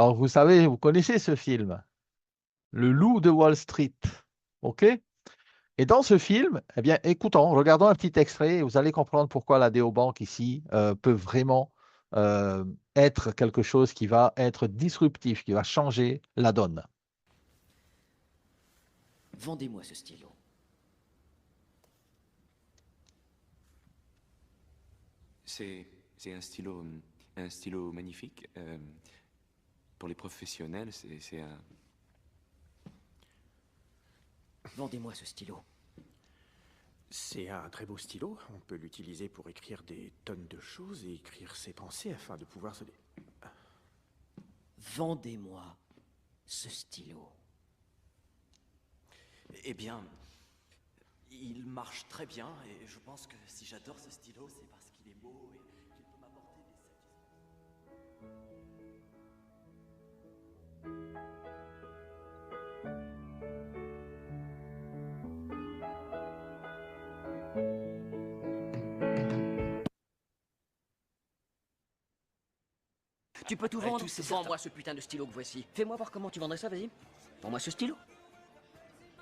Alors, vous savez, vous connaissez ce film, Le Loup de Wall Street. OK? Et dans ce film, eh bien, écoutons, regardons un petit extrait et vous allez comprendre pourquoi la néobanque ici peut vraiment euh, être quelque chose qui va être disruptif, qui va changer la donne. Vendez-moi ce stylo. C'est un stylo magnifique. Pour les professionnels, c'est un... Vendez-moi ce stylo. C'est un très beau stylo. On peut l'utiliser pour écrire des tonnes de choses et écrire ses pensées afin de pouvoir se... Vendez-moi ce stylo. Eh bien, il marche très bien et je pense que si j'adore ce stylo, c'est parce qu'il est beau et qu'il peut m'apporter des satisfactions. Tu peux tout Après vendre. tout, c'est Vends-moi ce putain de stylo que voici. Fais-moi voir comment tu vendrais ça, vas-y. Vends-moi ce stylo.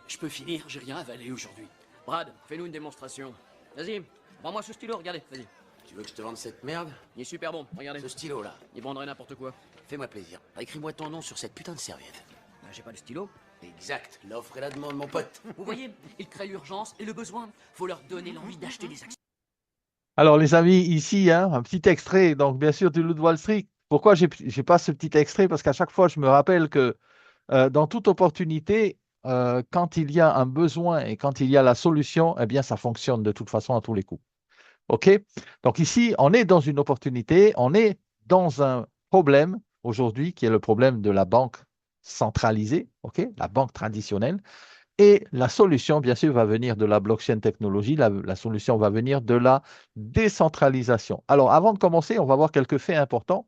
Je peux finir, j'ai rien avalé aujourd'hui. Brad, fais-nous une démonstration. Vas-y, vends-moi ce stylo, regardez, vas-y. Tu veux que je te vende cette merde? Il est super bon, regardez. Ce stylo-là. Il vendrait n'importe quoi. Fais-moi plaisir. Écris-moi ton nom sur cette putain de serviette. J'ai pas de stylo. Exact. L'offre et la demande, mon pote. Vous voyez, il crée l'urgence et le besoin. Faut leur donner l'envie d'acheter des actions. Alors, les amis, ici, hein, un petit extrait, donc bien sûr, du Loup de Wall Street. Pourquoi j'ai pas ce petit extrait? Parce qu'à chaque fois, je me rappelle que dans toute opportunité, quand il y a un besoin et quand il y a la solution, eh bien, ça fonctionne de toute façon à tous les coups. OK? Donc ici, on est dans une opportunité, on est dans un problème aujourd'hui qui est le problème de la banque centralisée, OK? La banque traditionnelle. Et la solution, bien sûr, va venir de la blockchain technologie, la solution va venir de la décentralisation. Alors, avant de commencer, on va voir quelques faits importants.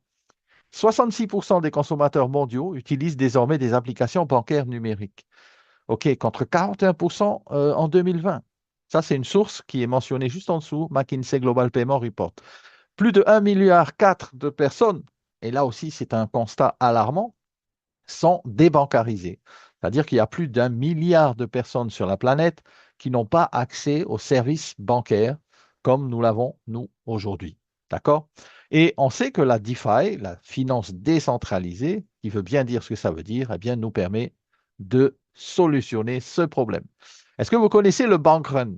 66% des consommateurs mondiaux utilisent désormais des applications bancaires numériques. OK, contre 41% en 2020. Ça, c'est une source qui est mentionnée juste en dessous, McKinsey Global Payment Report. Plus de 1,4 milliard de personnes, et là aussi, c'est un constat alarmant, sont débancarisées. C'est-à-dire qu'il y a plus d'1 milliard de personnes sur la planète qui n'ont pas accès aux services bancaires comme nous l'avons, nous, aujourd'hui. D'accord? Et on sait que la DeFi, la finance décentralisée, qui veut bien dire ce que ça veut dire, eh bien, nous permet de solutionner ce problème. Est-ce que vous connaissez le bank run?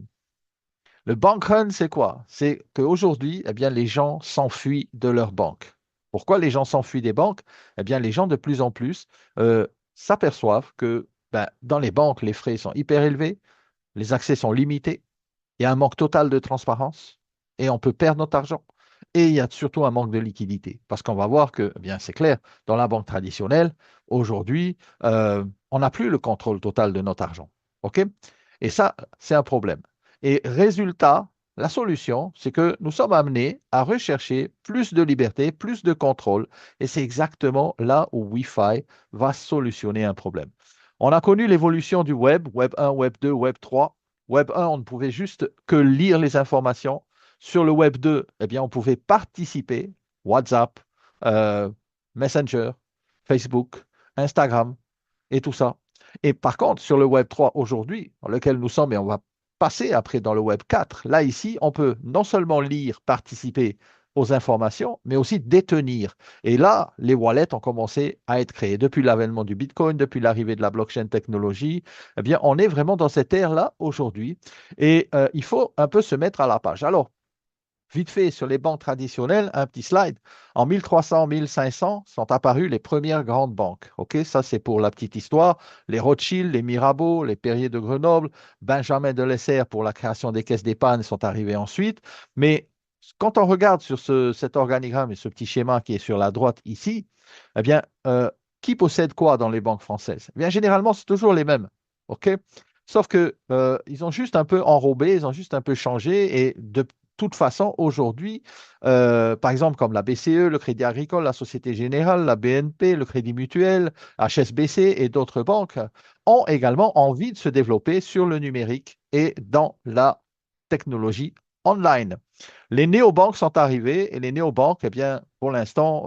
Le bank run, c'est quoi? C'est qu'aujourd'hui, eh bien, les gens s'enfuient de leur banque. Pourquoi les gens s'enfuient des banques? Eh bien, les gens de plus en plus s'aperçoivent que ben, dans les banques, les frais sont hyper élevés, les accès sont limités, il y a un manque total de transparence et on peut perdre notre argent. Et il y a surtout un manque de liquidité. Parce qu'on va voir que, eh bien, c'est clair, dans la banque traditionnelle, aujourd'hui, on n'a plus le contrôle total de notre argent. OK? Et ça, c'est un problème. Et résultat, la solution, c'est que nous sommes amenés à rechercher plus de liberté, plus de contrôle. Et c'est exactement là où Wi-Fi va solutionner un problème. On a connu l'évolution du web, web 1, web 2, web 3. Web 1, on ne pouvait juste que lire les informations. Sur le Web 2, eh bien, on pouvait participer, WhatsApp, euh, Messenger, Facebook, Instagram et tout ça. Et par contre, sur le Web 3 aujourd'hui, dans lequel nous sommes, et on va passer après dans le Web 4, là, ici, on peut non seulement lire, participer aux informations, mais aussi détenir. Et là, les wallets ont commencé à être créés. Depuis l'avènement du Bitcoin, depuis l'arrivée de la blockchain technologie, eh bien, on est vraiment dans cette ère-là aujourd'hui. Et il faut un peu se mettre à la page. Alors, vite fait, sur les banques traditionnelles, un petit slide. En 1300, 1500 sont apparues les premières grandes banques. OK, ça, c'est pour la petite histoire. Les Rothschild, les Mirabeau, les Perrier de Grenoble, Benjamin de Lesser pour la création des caisses d'épargne sont arrivés ensuite. Mais quand on regarde sur cet organigramme et ce petit schéma qui est sur la droite ici, eh bien, qui possède quoi dans les banques françaises? Eh bien, généralement, c'est toujours les mêmes. OK? Sauf que ils ont juste un peu enrobé, ils ont juste un peu changé. Et de toute façon, aujourd'hui, par exemple, comme la BCE, le Crédit Agricole, la Société Générale, la BNP, le Crédit Mutuel, HSBC et d'autres banques ont également envie de se développer sur le numérique et dans la technologie online. Les néobanques sont arrivées et les néobanques, eh bien, pour l'instant,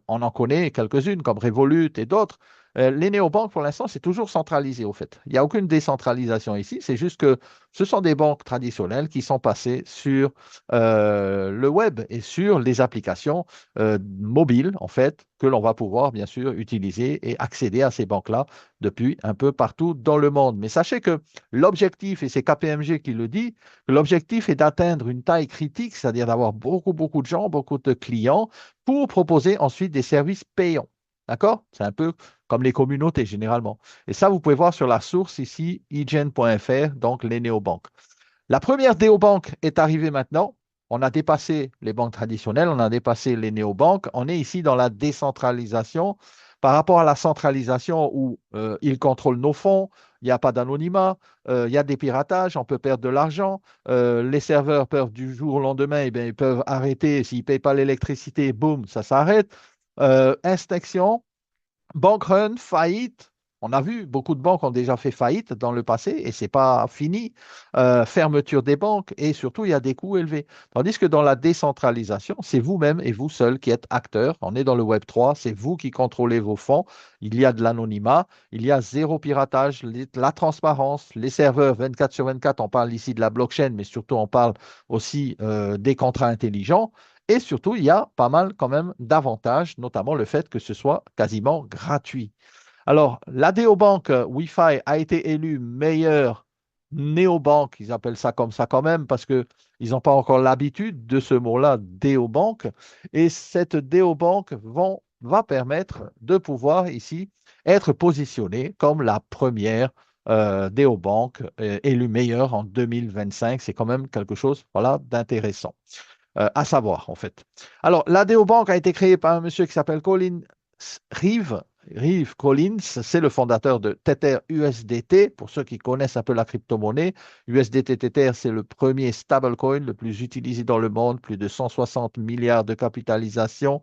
on en connaît quelques-unes comme Revolut et d'autres. Les néobanques, pour l'instant, c'est toujours centralisé, au fait. Il n'y a aucune décentralisation ici. C'est juste que ce sont des banques traditionnelles qui sont passées sur le web et sur les applications mobiles, en fait, que l'on va pouvoir, bien sûr, utiliser et accéder à ces banques-là depuis un peu partout dans le monde. Mais sachez que l'objectif, et c'est KPMG qui le dit, que l'objectif est d'atteindre une taille critique, c'est-à-dire d'avoir beaucoup, beaucoup de gens, beaucoup de clients, pour proposer ensuite des services payants. D'accord? C'est un peu comme les communautés généralement. Et ça, vous pouvez voir sur la source ici, igen.fr, donc les néobanques. La première néobanque est arrivée maintenant. On a dépassé les banques traditionnelles, on a dépassé les néobanques. On est ici dans la décentralisation par rapport à la centralisation où ils contrôlent nos fonds, il n'y a pas d'anonymat, il y a des piratages, on peut perdre de l'argent. Les serveurs peuvent du jour au lendemain, eh bien, ils peuvent arrêter. S'ils ne payent pas l'électricité, boum, ça s'arrête. Inspection. Bank run, faillite. On a vu, beaucoup de banques ont déjà fait faillite dans le passé et ce n'est pas fini. Fermeture des banques et surtout, il y a des coûts élevés. Tandis que dans la décentralisation, c'est vous-même et vous seul qui êtes acteurs. On est dans le Web 3, c'est vous qui contrôlez vos fonds. Il y a de l'anonymat, il y a zéro piratage, la transparence, les serveurs 24 sur 24. On parle ici de la blockchain, mais surtout, on parle aussi des contrats intelligents. Et surtout, il y a pas mal quand même d'avantages, notamment le fait que ce soit quasiment gratuit. Alors, la Déobank Wi-Fi a été élue meilleure néobanque, ils appellent ça comme ça quand même, parce qu'ils n'ont pas encore l'habitude de ce mot-là, Déobank. Et cette Déobank va permettre de pouvoir ici être positionnée comme la première Déobank élue meilleure en 2025. C'est quand même quelque chose, voilà, d'intéressant à savoir, en fait. Alors, la Déobank a été créée par un monsieur qui s'appelle Colin Reeve. Reeve Collins, c'est le fondateur de Tether USDT. Pour ceux qui connaissent un peu la crypto-monnaie, USDT Tether, c'est le premier stablecoin le plus utilisé dans le monde, plus de 160 milliards de capitalisation.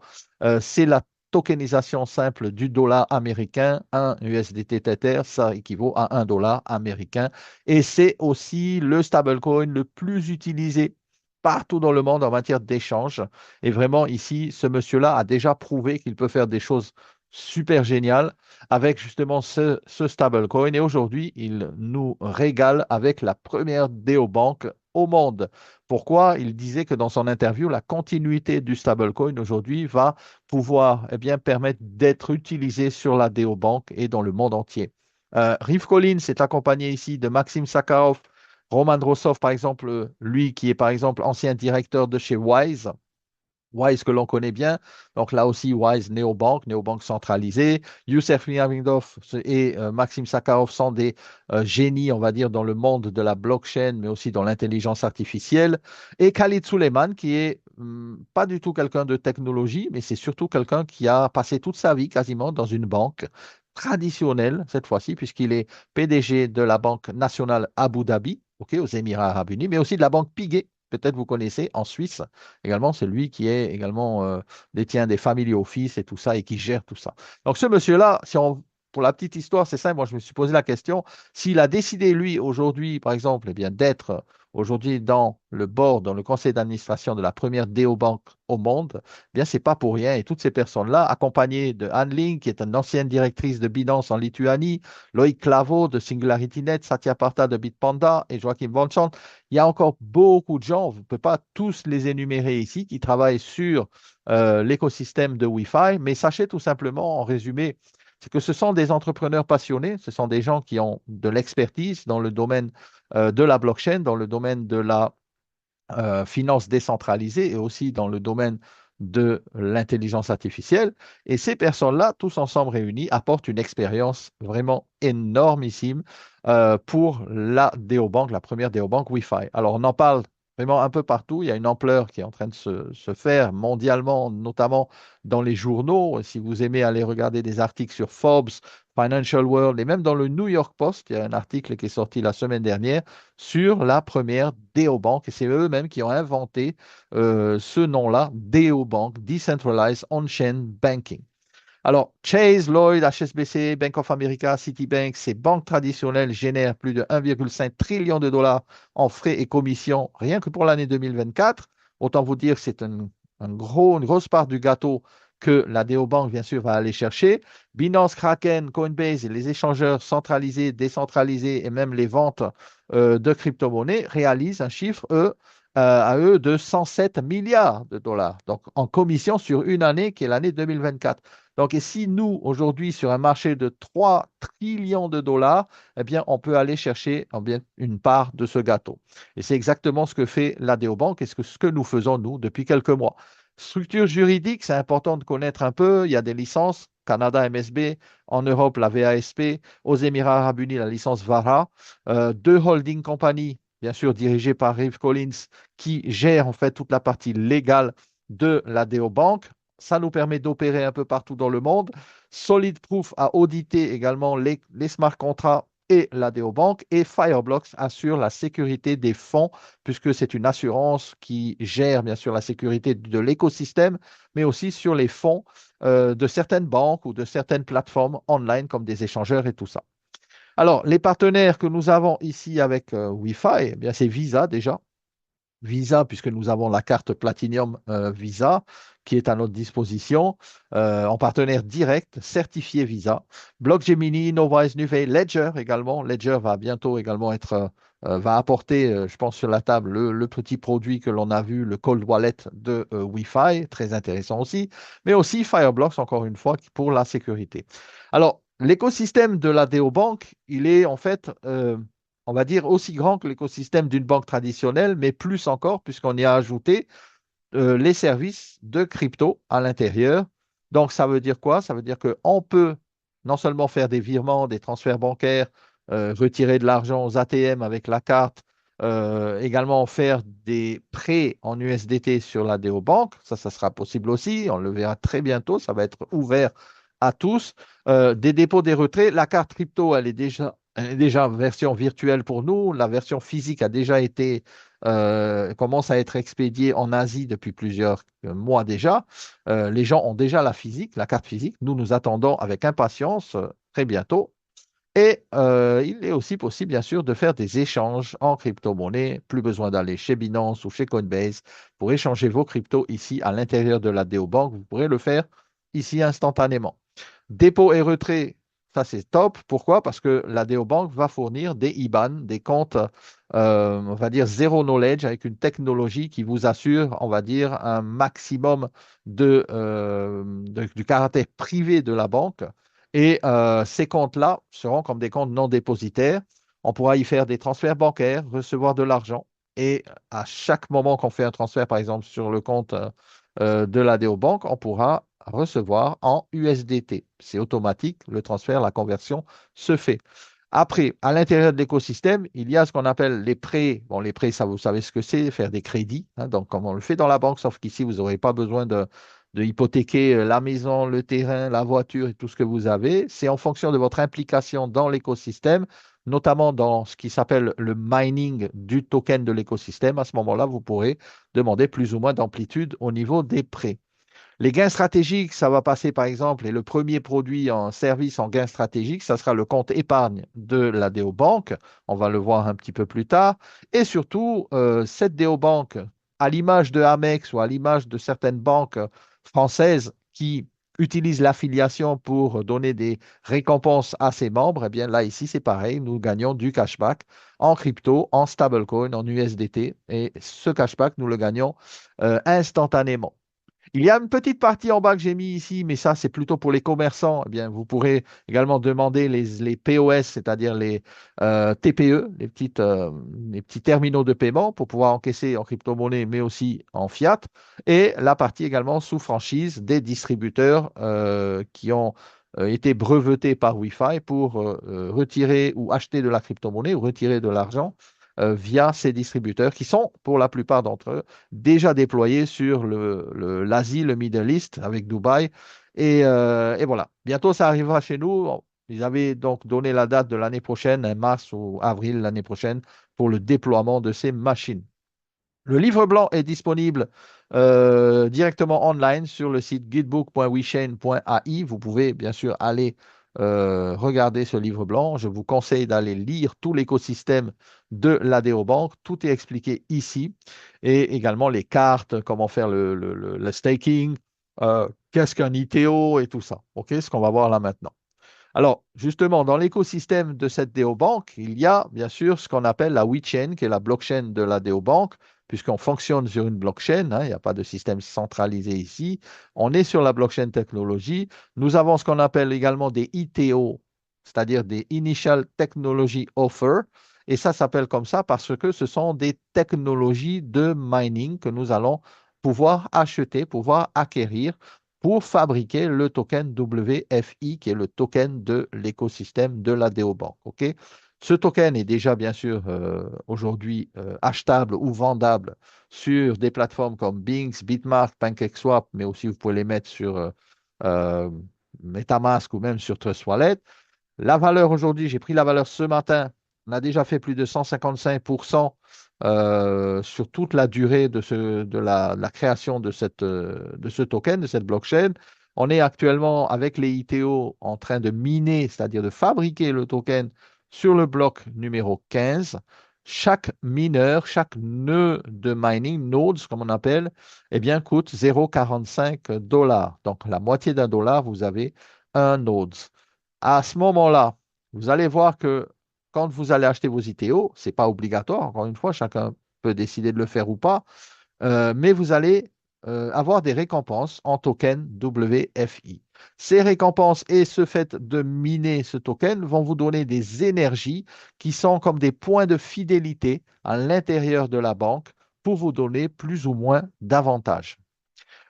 C'est la tokenisation simple du dollar américain. Un USDT Tether, ça équivaut à un dollar américain. Et c'est aussi le stablecoin le plus utilisé partout dans le monde en matière d'échange. Et vraiment, ici, ce monsieur-là a déjà prouvé qu'il peut faire des choses super géniales avec justement ce stablecoin. Et aujourd'hui, il nous régale avec la première déobank au monde. Pourquoi? Il disait que dans son interview, la continuité du stablecoin aujourd'hui va pouvoir bien, permettre d'être utilisé sur la déobank et dans le monde entier. Rive Collins est accompagné ici de Maxime Sakharov, Roman Drossov, par exemple, lui qui est par exemple ancien directeur de chez Wise. Wise que l'on connaît bien. Donc là aussi, Wise, néobanque centralisée. Youssef Miamidov et Maxime Sakharov sont des génies, on va dire, dans le monde de la blockchain, mais aussi dans l'intelligence artificielle. Et Khalid Suleiman, qui est pas du tout quelqu'un de technologie, mais c'est surtout quelqu'un qui a passé toute sa vie quasiment dans une banque traditionnelle, cette fois-ci, puisqu'il est PDG de la Banque nationale Abu Dhabi, aux Émirats arabes unis, mais aussi de la banque Piguet. Peut-être vous connaissez en Suisse également, c'est lui qui est également détient des family office et tout ça et qui gère tout ça. Donc ce monsieur-là, pour la petite histoire, c'est simple, moi je me suis posé la question, s'il a décidé lui aujourd'hui, par exemple, eh bien, d'être aujourd'hui dans le board, dans le conseil d'administration de la première déobank au monde, eh bien c'est pas pour rien. Et toutes ces personnes-là, accompagnées de Anne Ling, qui est une ancienne directrice de Binance en Lituanie, Loïc Claveau de SingularityNet, Satya Parta de Bitpanda et Joachim Bonchant, il y a encore beaucoup de gens, vous ne pouvez pas tous les énumérer ici, qui travaillent sur l'écosystème de Wi-Fi, mais sachez tout simplement, en résumé, c'est que ce sont des entrepreneurs passionnés, ce sont des gens qui ont de l'expertise dans le domaine de la blockchain, dans le domaine de la finance décentralisée et aussi dans le domaine de l'intelligence artificielle. Et ces personnes-là, tous ensemble réunis, apportent une expérience vraiment énormissime pour la déobank, la première déobank Wi-Fi. Alors, on en parle vraiment un peu partout. Il y a une ampleur qui est en train de se faire mondialement, notamment dans les journaux. Si vous aimez aller regarder des articles sur Forbes, Financial World et même dans le New York Post, il y a un article qui est sorti la semaine dernière sur la première déobank. Et c'est eux-mêmes qui ont inventé ce nom-là, déobank, Decentralized On-Chain Banking. Alors, Chase, Lloyd, HSBC, Bank of America, Citibank, ces banques traditionnelles génèrent plus de 1,5 trillion de dollars en frais et commissions rien que pour l'année 2024. Autant vous dire que c'est une grosse part du gâteau que la Neobank, bien sûr, va aller chercher. Binance, Kraken, Coinbase et les échangeurs centralisés, décentralisés et même les ventes de crypto-monnaies réalisent un chiffre, à eux, de 107 milliards de dollars. Donc, en commission sur une année qui est l'année 2024. Donc, et si nous, aujourd'hui, sur un marché de 3 trillions de dollars, eh bien, on peut aller chercher bien, une part de ce gâteau. Et c'est exactement ce que fait la Neobank et ce que nous faisons, nous, depuis quelques mois. Structure juridique, c'est important de connaître un peu. Il y a des licences, Canada MSB, en Europe la VASP, aux Émirats arabes unis la licence VARA, deux holding companies, bien sûr dirigées par Rive Collins, qui gèrent en fait toute la partie légale de la Neobank. Ça nous permet d'opérer un peu partout dans le monde. Solid Proof a audité également les smart contracts et la Neobank, et Fireblocks assure la sécurité des fonds puisque c'est une assurance qui gère bien sûr la sécurité de l'écosystème, mais aussi sur les fonds de certaines banques ou de certaines plateformes online comme des échangeurs et tout ça. Alors, les partenaires que nous avons ici avec Wi-Fi, eh bien, c'est Visa déjà. Visa, puisque nous avons la carte Platinum Visa qui est à notre disposition en partenaire direct, certifié Visa. Blockgemini, Novise, Nuvei, Ledger également. Ledger va bientôt également va apporter, je pense, sur la table le petit produit que l'on a vu, le cold wallet de Wi-Fi, très intéressant aussi, mais aussi Fireblocks, encore une fois, pour la sécurité. Alors, l'écosystème de la Neobank, il est en fait on va dire, aussi grand que l'écosystème d'une banque traditionnelle, mais plus encore, puisqu'on y a ajouté les services de crypto à l'intérieur. Donc, ça veut dire quoi? Ça veut dire qu'on peut non seulement faire des virements, des transferts bancaires, retirer de l'argent aux ATM avec la carte, également faire des prêts en USDT sur la Neobank. Ça sera possible aussi. On le verra très bientôt. Ça va être ouvert à tous. Des dépôts, des retraits. La carte crypto, elle est déjà version virtuelle pour nous. La version physique a déjà été, commence à être expédiée en Asie depuis plusieurs mois déjà. Les gens ont déjà la physique, la carte physique. Nous attendons avec impatience très bientôt. Et il est aussi possible, bien sûr, de faire des échanges en crypto-monnaie. Plus besoin d'aller chez Binance ou chez Coinbase pour échanger vos cryptos ici à l'intérieur de la Neobank. Vous pourrez le faire ici instantanément. Dépôt et retrait, ça c'est top. Pourquoi? Parce que la Neobank va fournir des IBAN, des comptes, on va dire zéro knowledge, avec une technologie qui vous assure, on va dire, un maximum du caractère privé de la banque. Et ces comptes-là seront comme des comptes non dépositaires. On pourra y faire des transferts bancaires, recevoir de l'argent. Et à chaque moment qu'on fait un transfert, par exemple, sur le compte de la Neobank, on pourra recevoir en USDT. C'est automatique, le transfert, la conversion se fait. Après, à l'intérieur de l'écosystème, il y a ce qu'on appelle les prêts. Bon, les prêts, ça, vous savez ce que c'est, faire des crédits. Donc, comme on le fait dans la banque, sauf qu'ici, vous n'aurez pas besoin de hypothéquer la maison, le terrain, la voiture et tout ce que vous avez. C'est en fonction de votre implication dans l'écosystème, notamment dans ce qui s'appelle le mining du token de l'écosystème. À ce moment-là, vous pourrez demander plus ou moins d'amplitude au niveau des prêts. Les gains stratégiques, ça va passer par exemple, et le premier produit en service en gains stratégiques, ça sera le compte épargne de la Neobank. On va le voir un petit peu plus tard. Et surtout, cette Neobank, à l'image de Amex ou à l'image de certaines banques françaises qui utilisent l'affiliation pour donner des récompenses à ses membres, eh bien là, ici, c'est pareil. Nous gagnons du cashback en crypto, en stablecoin, en USDT. Et ce cashback, nous le gagnons instantanément. Il y a une petite partie en bas que j'ai mis ici, mais ça, c'est plutôt pour les commerçants. Eh bien, vous pourrez également demander les POS, c'est-à-dire les TPE, les petits terminaux de paiement pour pouvoir encaisser en crypto-monnaie, mais aussi en fiat. Et la partie également sous franchise des distributeurs qui ont été brevetés par Wi-Fi pour retirer ou acheter de la crypto-monnaie ou retirer de l'argent via ces distributeurs qui sont, pour la plupart d'entre eux, déjà déployés sur l'Asie, le Middle East avec Dubaï. Et voilà, bientôt ça arrivera chez nous. Ils avaient donc donné la date de l'année prochaine, mars ou avril l'année prochaine, pour le déploiement de ces machines. Le livre blanc est disponible directement online sur le site guidebook.wechain.ai. Vous pouvez bien sûr aller regardez ce livre blanc. Je vous conseille d'aller lire tout l'écosystème de l'ADO Bank. Tout est expliqué ici. Et également les cartes, comment faire le staking, qu'est-ce qu'un ITO et tout ça. OK, ce qu'on va voir là maintenant. Alors, justement, dans l'écosystème de cette DeoBank, il y a bien sûr ce qu'on appelle la WeChain, qui est la blockchain de la DeoBank, puisqu'on fonctionne sur une blockchain, hein, il n'y a pas de système centralisé ici. On est sur la blockchain technologie. Nous avons ce qu'on appelle également des ITO, c'est-à-dire des Initial Technology Offer. Et ça s'appelle comme ça parce que ce sont des technologies de mining que nous allons pouvoir acheter, pouvoir acquérir pour fabriquer le token WFI, qui est le token de l'écosystème de la DeoBank. OK? Ce token est déjà, bien sûr, aujourd'hui achetable ou vendable sur des plateformes comme Binance, Bitmark, PancakeSwap, mais aussi vous pouvez les mettre sur euh, MetaMask ou même sur Trust Wallet. La valeur aujourd'hui, j'ai pris la valeur ce matin, on a déjà fait plus de 155% sur toute la durée de la création de ce token, de cette blockchain. On est actuellement avec les ITO en train de miner, c'est-à-dire de fabriquer le token sur le bloc numéro 15. Chaque mineur, chaque nœud de mining, nodes comme on appelle, eh bien, coûte 0,45 dollars. Donc, la moitié d'un dollar, vous avez un node. À ce moment-là, vous allez voir que quand vous allez acheter vos ITO, ce n'est pas obligatoire, encore une fois, chacun peut décider de le faire ou pas, mais vous allez avoir des récompenses en token WFI. Ces récompenses et ce fait de miner ce token vont vous donner des énergies qui sont comme des points de fidélité à l'intérieur de la banque pour vous donner plus ou moins d'avantages.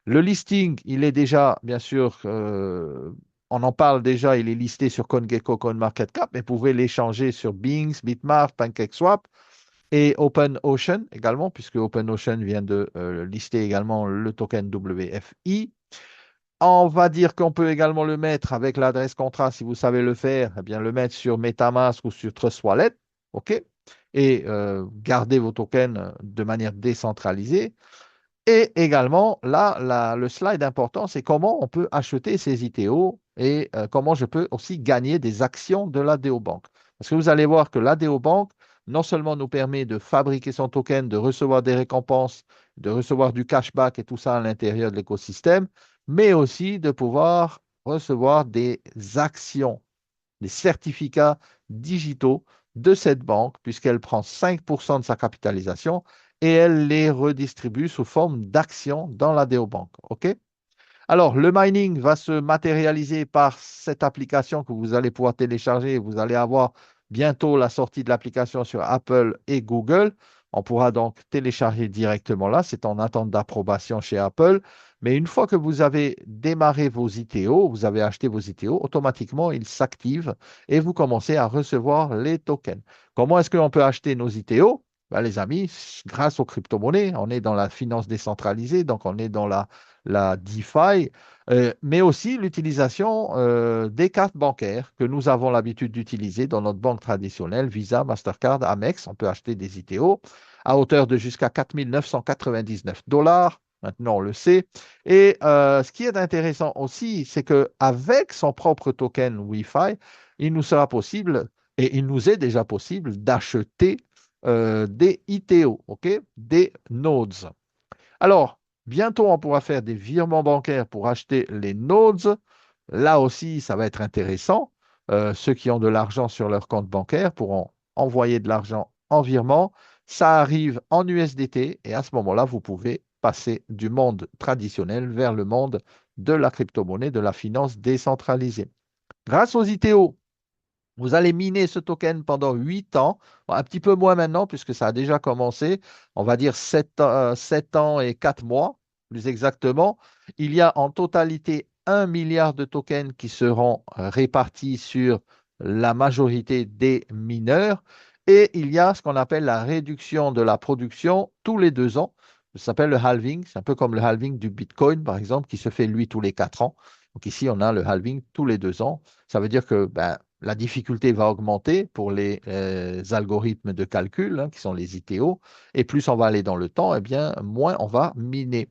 Le listing, il est déjà, bien sûr, on en parle déjà, il est listé sur CoinGecko, CoinMarketCap, mais vous pouvez l'échanger sur Binance, Bitmark, PancakeSwap et OpenOcean également, puisque OpenOcean vient de lister également le token WFI. On va dire qu'on peut également le mettre avec l'adresse contrat, si vous savez le faire, eh bien le mettre sur MetaMask ou sur Trust Wallet, OK? Et garder vos tokens de manière décentralisée. Et également, là, le slide important, c'est comment on peut acheter ces ITO et comment je peux aussi gagner des actions de la DeoBank. Parce que vous allez voir que la DeoBank, non seulement nous permet de fabriquer son token, de recevoir des récompenses, de recevoir du cashback et tout ça à l'intérieur de l'écosystème, mais aussi de pouvoir recevoir des actions, des certificats digitaux de cette banque, puisqu'elle prend 5% de sa capitalisation et elle les redistribue sous forme d'actions dans la DeoBank. OK? Alors, le mining va se matérialiser par cette application que vous allez pouvoir télécharger. Vous allez avoir bientôt la sortie de l'application sur Apple et Google. On pourra donc télécharger directement là. C'est en attente d'approbation chez Apple. Mais une fois que vous avez démarré vos ITO, vous avez acheté vos ITO, automatiquement, ils s'activent et vous commencez à recevoir les tokens. Comment est-ce qu'on peut acheter nos ITO? Ben, les amis, grâce aux crypto-monnaies, on est dans la finance décentralisée, donc on est dans la DeFi, mais aussi l'utilisation des cartes bancaires que nous avons l'habitude d'utiliser dans notre banque traditionnelle, Visa, Mastercard, Amex. On peut acheter des ITO à hauteur de jusqu'à 4 999 dollars. Maintenant, on le sait. Et ce qui est intéressant aussi, c'est qu'avec son propre token Wi-Fi, il nous sera possible, et il nous est déjà possible, d'acheter des ITO, OK? Des nodes. Alors, bientôt, on pourra faire des virements bancaires pour acheter les nodes. Là aussi, ça va être intéressant. Ceux qui ont de l'argent sur leur compte bancaire pourront envoyer de l'argent en virement. Ça arrive en USDT et à ce moment-là, vous pouvez passer du monde traditionnel vers le monde de la crypto-monnaie, de la finance décentralisée. Grâce aux ITO, vous allez miner ce token pendant 8 ans, bon, un petit peu moins maintenant puisque ça a déjà commencé, on va dire 7 ans et 4 mois, plus exactement. Il y a en totalité 1 milliard de tokens qui seront répartis sur la majorité des mineurs. Et il y a ce qu'on appelle la réduction de la production tous les 2 ans. Ça s'appelle le halving. C'est un peu comme le halving du Bitcoin, par exemple, qui se fait lui tous les 4 ans. Donc ici, on a le halving tous les 2 ans. Ça veut dire que la difficulté va augmenter pour les algorithmes de calcul, hein, qui sont les ITO, et plus on va aller dans le temps, eh bien, moins on va miner.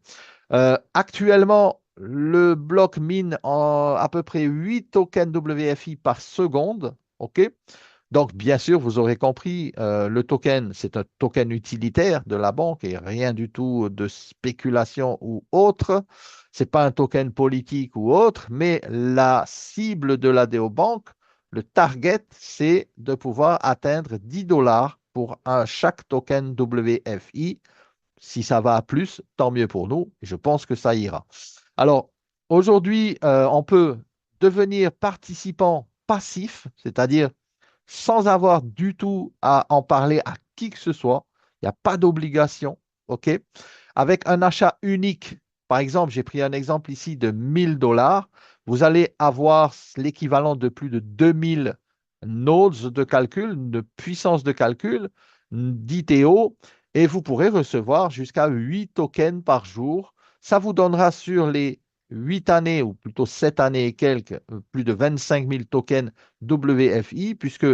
Actuellement, le bloc mine à peu près 8 tokens WFI par seconde. OK? Donc, bien sûr, vous aurez compris, le token, c'est un token utilitaire de la banque et rien du tout de spéculation ou autre. Ce n'est pas un token politique ou autre, mais la cible de la DEOBank, le target, c'est de pouvoir atteindre 10 dollars pour chaque token WFI. Si ça va à plus, tant mieux pour nous. Je pense que ça ira. Alors, aujourd'hui, on peut devenir participant passif, c'est-à-dire sans avoir du tout à en parler à qui que ce soit. Il n'y a pas d'obligation, OK? Avec un achat unique, par exemple, j'ai pris un exemple ici de 1000 dollars, vous allez avoir l'équivalent de plus de 2000 nodes de calcul, de puissance de calcul, d'ITO, et vous pourrez recevoir jusqu'à 8 tokens par jour. Ça vous donnera sur les 8 années, ou plutôt 7 années et quelques, plus de 25 000 tokens WFI, puisque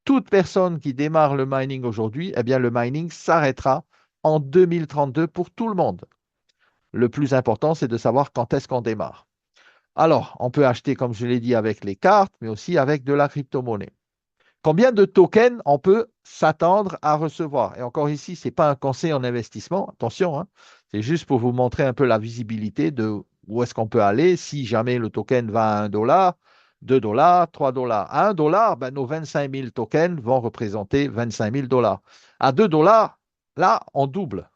toute personne qui démarre le mining aujourd'hui, eh bien, le mining s'arrêtera en 2032 pour tout le monde. Le plus important, c'est de savoir quand est-ce qu'on démarre. Alors, on peut acheter, comme je l'ai dit, avec les cartes, mais aussi avec de la crypto-monnaie. Combien de tokens on peut s'attendre à recevoir? Et encore ici, ce n'est pas un conseil en investissement, attention, hein, c'est juste pour vous montrer un peu la visibilité de où est-ce qu'on peut aller si jamais le token va à 1 dollar, 2 dollars, 3 dollars. À 1 dollar, ben, nos 25 000 tokens vont représenter 25 000 dollars. À 2 dollars, là, on double.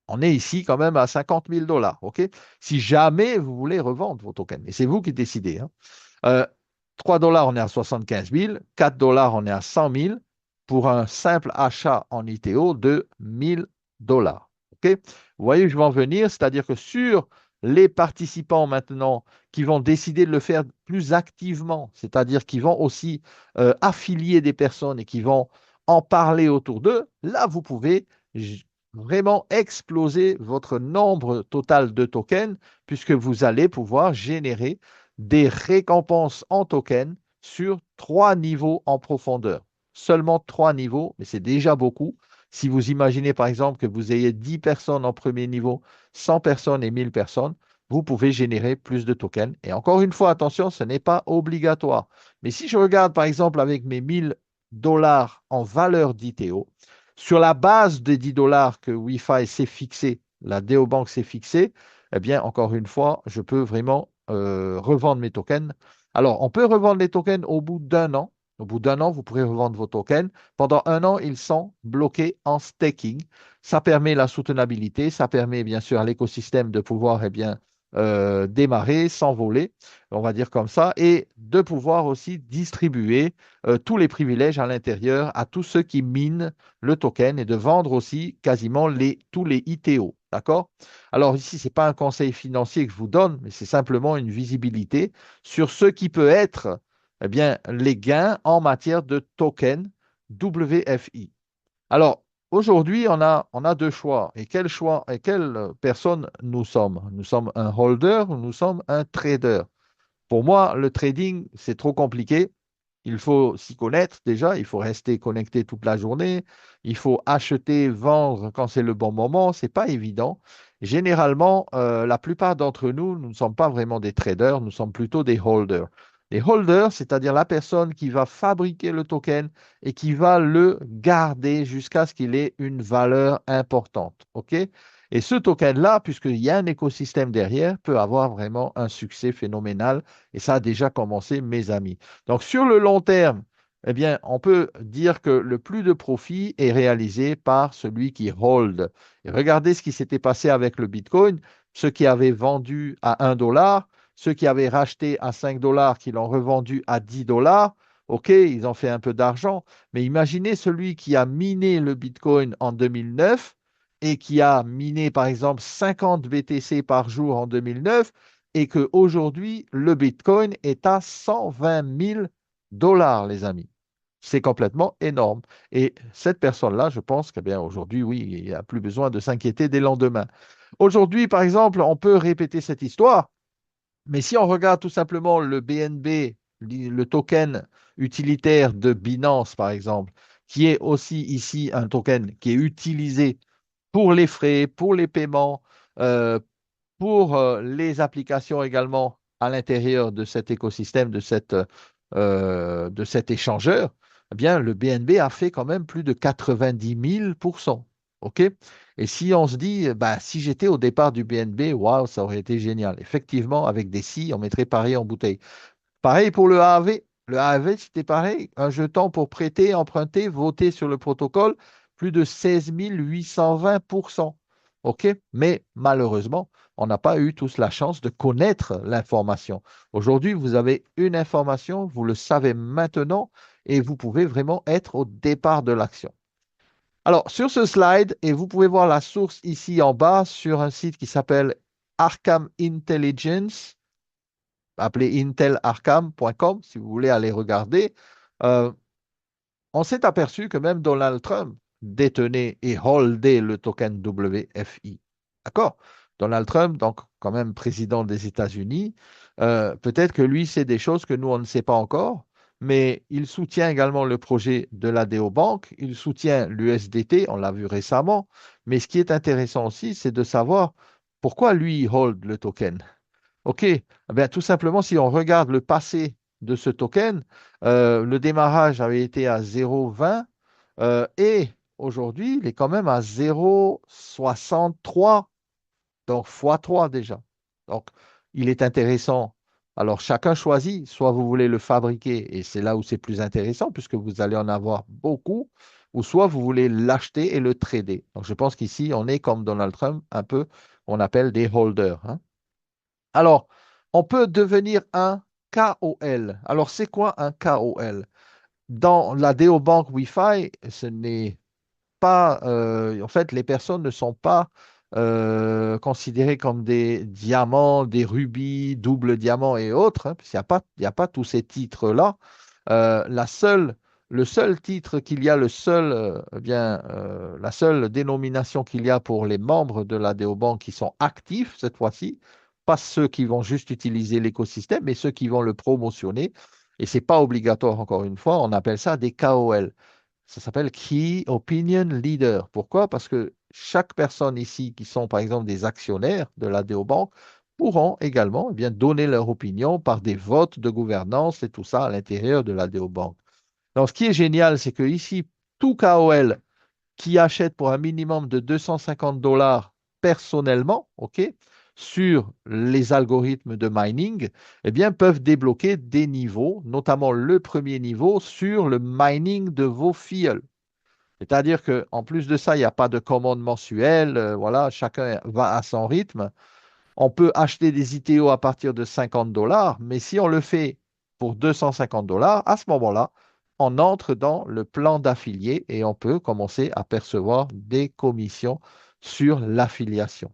On est ici quand même à 50 000 dollars. OK? Si jamais vous voulez revendre vos tokens, et c'est vous qui décidez, hein. Euh, 3 dollars, on est à 75 000. 4 dollars, on est à 100 000 pour un simple achat en ITO de 1000 dollars. OK? Vous voyez où je vais en venir, c'est-à-dire que sur les participants maintenant qui vont décider de le faire plus activement, c'est-à-dire qui vont aussi affilier des personnes et qui vont en parler autour d'eux, là, vous pouvez vraiment exploser votre nombre total de tokens puisque vous allez pouvoir générer des récompenses en tokens sur 3 niveaux en profondeur. Seulement 3 niveaux, mais c'est déjà beaucoup. Si vous imaginez par exemple que vous ayez 10 personnes en premier niveau, 100 personnes et 1000 personnes, vous pouvez générer plus de tokens. Et encore une fois, attention, ce n'est pas obligatoire. Mais si je regarde par exemple avec mes 1000 dollars en valeur d'ITO, sur la base des 10 dollars que Wi-Fi s'est fixé, la DeoBank s'est fixée, eh bien, encore une fois, je peux vraiment revendre mes tokens. Alors, on peut revendre les tokens au bout d'un an. Au bout d'un an, vous pourrez revendre vos tokens. Pendant un an, ils sont bloqués en staking. Ça permet la soutenabilité, ça permet bien sûr à l'écosystème de pouvoir démarrer, s'envoler, on va dire comme ça, et de pouvoir aussi distribuer tous les privilèges à l'intérieur à tous ceux qui minent le token et de vendre aussi quasiment tous les ITO. D'accord? Alors ici, ce n'est pas un conseil financier que je vous donne, mais c'est simplement une visibilité sur ce qui peut être eh bien, les gains en matière de token WFI. Alors, aujourd'hui, on a deux choix. Et quel choix et quelle personne nous sommes? Nous sommes un holder ou nous sommes un trader? Pour moi, le trading, c'est trop compliqué. Il faut s'y connaître déjà, il faut rester connecté toute la journée, il faut acheter, vendre quand c'est le bon moment, c'est pas évident. Généralement, la plupart d'entre nous, nous ne sommes pas vraiment des traders, nous sommes plutôt des holders. Les holders, c'est-à-dire la personne qui va fabriquer le token et qui va le garder jusqu'à ce qu'il ait une valeur importante. OK? Et ce token-là, puisqu'il y a un écosystème derrière, peut avoir vraiment un succès phénoménal. Et ça a déjà commencé, mes amis. Donc, sur le long terme, eh bien, on peut dire que le plus de profit est réalisé par celui qui hold. Et regardez ce qui s'était passé avec le Bitcoin. Ceux qui avaient vendu à 1 dollar, ceux qui avaient racheté à 5 dollars, qui l'ont revendu à 10 dollars, OK, ils ont fait un peu d'argent. Mais imaginez celui qui a miné le Bitcoin en 2009 et qui a miné, par exemple, 50 BTC par jour en 2009 et qu'aujourd'hui, le Bitcoin est à 120 000 dollars, les amis. C'est complètement énorme. Et cette personne-là, je pense que bien aujourd'hui, oui, il n'y a plus besoin de s'inquiéter des lendemains. Aujourd'hui, par exemple, on peut répéter cette histoire, mais si on regarde tout simplement le BNB, le token utilitaire de Binance, par exemple, qui est aussi ici un token qui est utilisé pour les frais, pour les paiements, euh, pour les applications également à l'intérieur de cet écosystème, de cet échangeur, eh bien, le BNB a fait quand même plus de 90 000%. OK? Et si on se dit, bah, si j'étais au départ du BNB, waouh, ça aurait été génial. Effectivement, avec des si, on mettrait Paris en bouteille. Pareil pour le AAV. Le AAV, c'était pareil. Un jeton pour prêter, emprunter, voter sur le protocole, plus de 16 820%. OK? Mais malheureusement, on n'a pas eu tous la chance de connaître l'information. Aujourd'hui, vous avez une information, vous le savez maintenant et vous pouvez vraiment être au départ de l'action. Alors, sur ce slide, et vous pouvez voir la source ici en bas sur un site qui s'appelle Arkham Intelligence, appelé intelarkham.com si vous voulez aller regarder. Euh, on s'est aperçu que même Donald Trump détenait et holdait le token WFI. D'accord? Donald Trump, donc quand même président des États-Unis, peut-être que lui sait des choses que nous, on ne sait pas encore, mais il soutient également le projet de la Bank, il soutient l'USDT, on l'a vu récemment, mais ce qui est intéressant aussi, c'est de savoir pourquoi lui hold le token. OK. Eh bien, tout simplement, si on regarde le passé de ce token, le démarrage avait été à 0,20 et aujourd'hui, il est quand même à 0,63, donc fois 3 déjà. Donc, il est intéressant. Alors, chacun choisit, soit vous voulez le fabriquer, et c'est là où c'est plus intéressant, puisque vous allez en avoir beaucoup, ou soit vous voulez l'acheter et le trader. Donc, je pense qu'ici, on est comme Donald Trump, un peu, on appelle des holders, hein. Alors, on peut devenir un KOL. Alors, c'est quoi un KOL? Dans la DeoBank Wi-Fi, ce n'est pas, en fait, les personnes ne sont pas considérées comme des diamants, des rubis, double diamant et autres, hein, parce qu'il n'y a pas tous ces titres-là. La seule, le seul titre qu'il y a, la seule dénomination qu'il y a pour les membres de la DeoBank qui sont actifs cette fois-ci, pas ceux qui vont juste utiliser l'écosystème, mais ceux qui vont le promotionner. Et ce n'est pas obligatoire, encore une fois, on appelle ça des KOL. Ça s'appelle Key Opinion Leader. Pourquoi? Parce que chaque personne ici qui sont par exemple des actionnaires de la DeoBank pourront également donner leur opinion par des votes de gouvernance et tout ça à l'intérieur de la DeoBank. Donc, ce qui est génial, c'est que ici, tout KOL qui achète pour un minimum de 250 dollars personnellement, OK, sur les algorithmes de mining, eh bien, peuvent débloquer des niveaux, notamment le premier niveau sur le mining de vos filleuls. C'est-à-dire qu'en plus de ça, il n'y a pas de commande mensuelle, voilà, chacun va à son rythme. On peut acheter des ITO à partir de 50 dollars, mais si on le fait pour 250 dollars, à ce moment-là, on entre dans le plan d'affilié et on peut commencer à percevoir des commissions sur l'affiliation.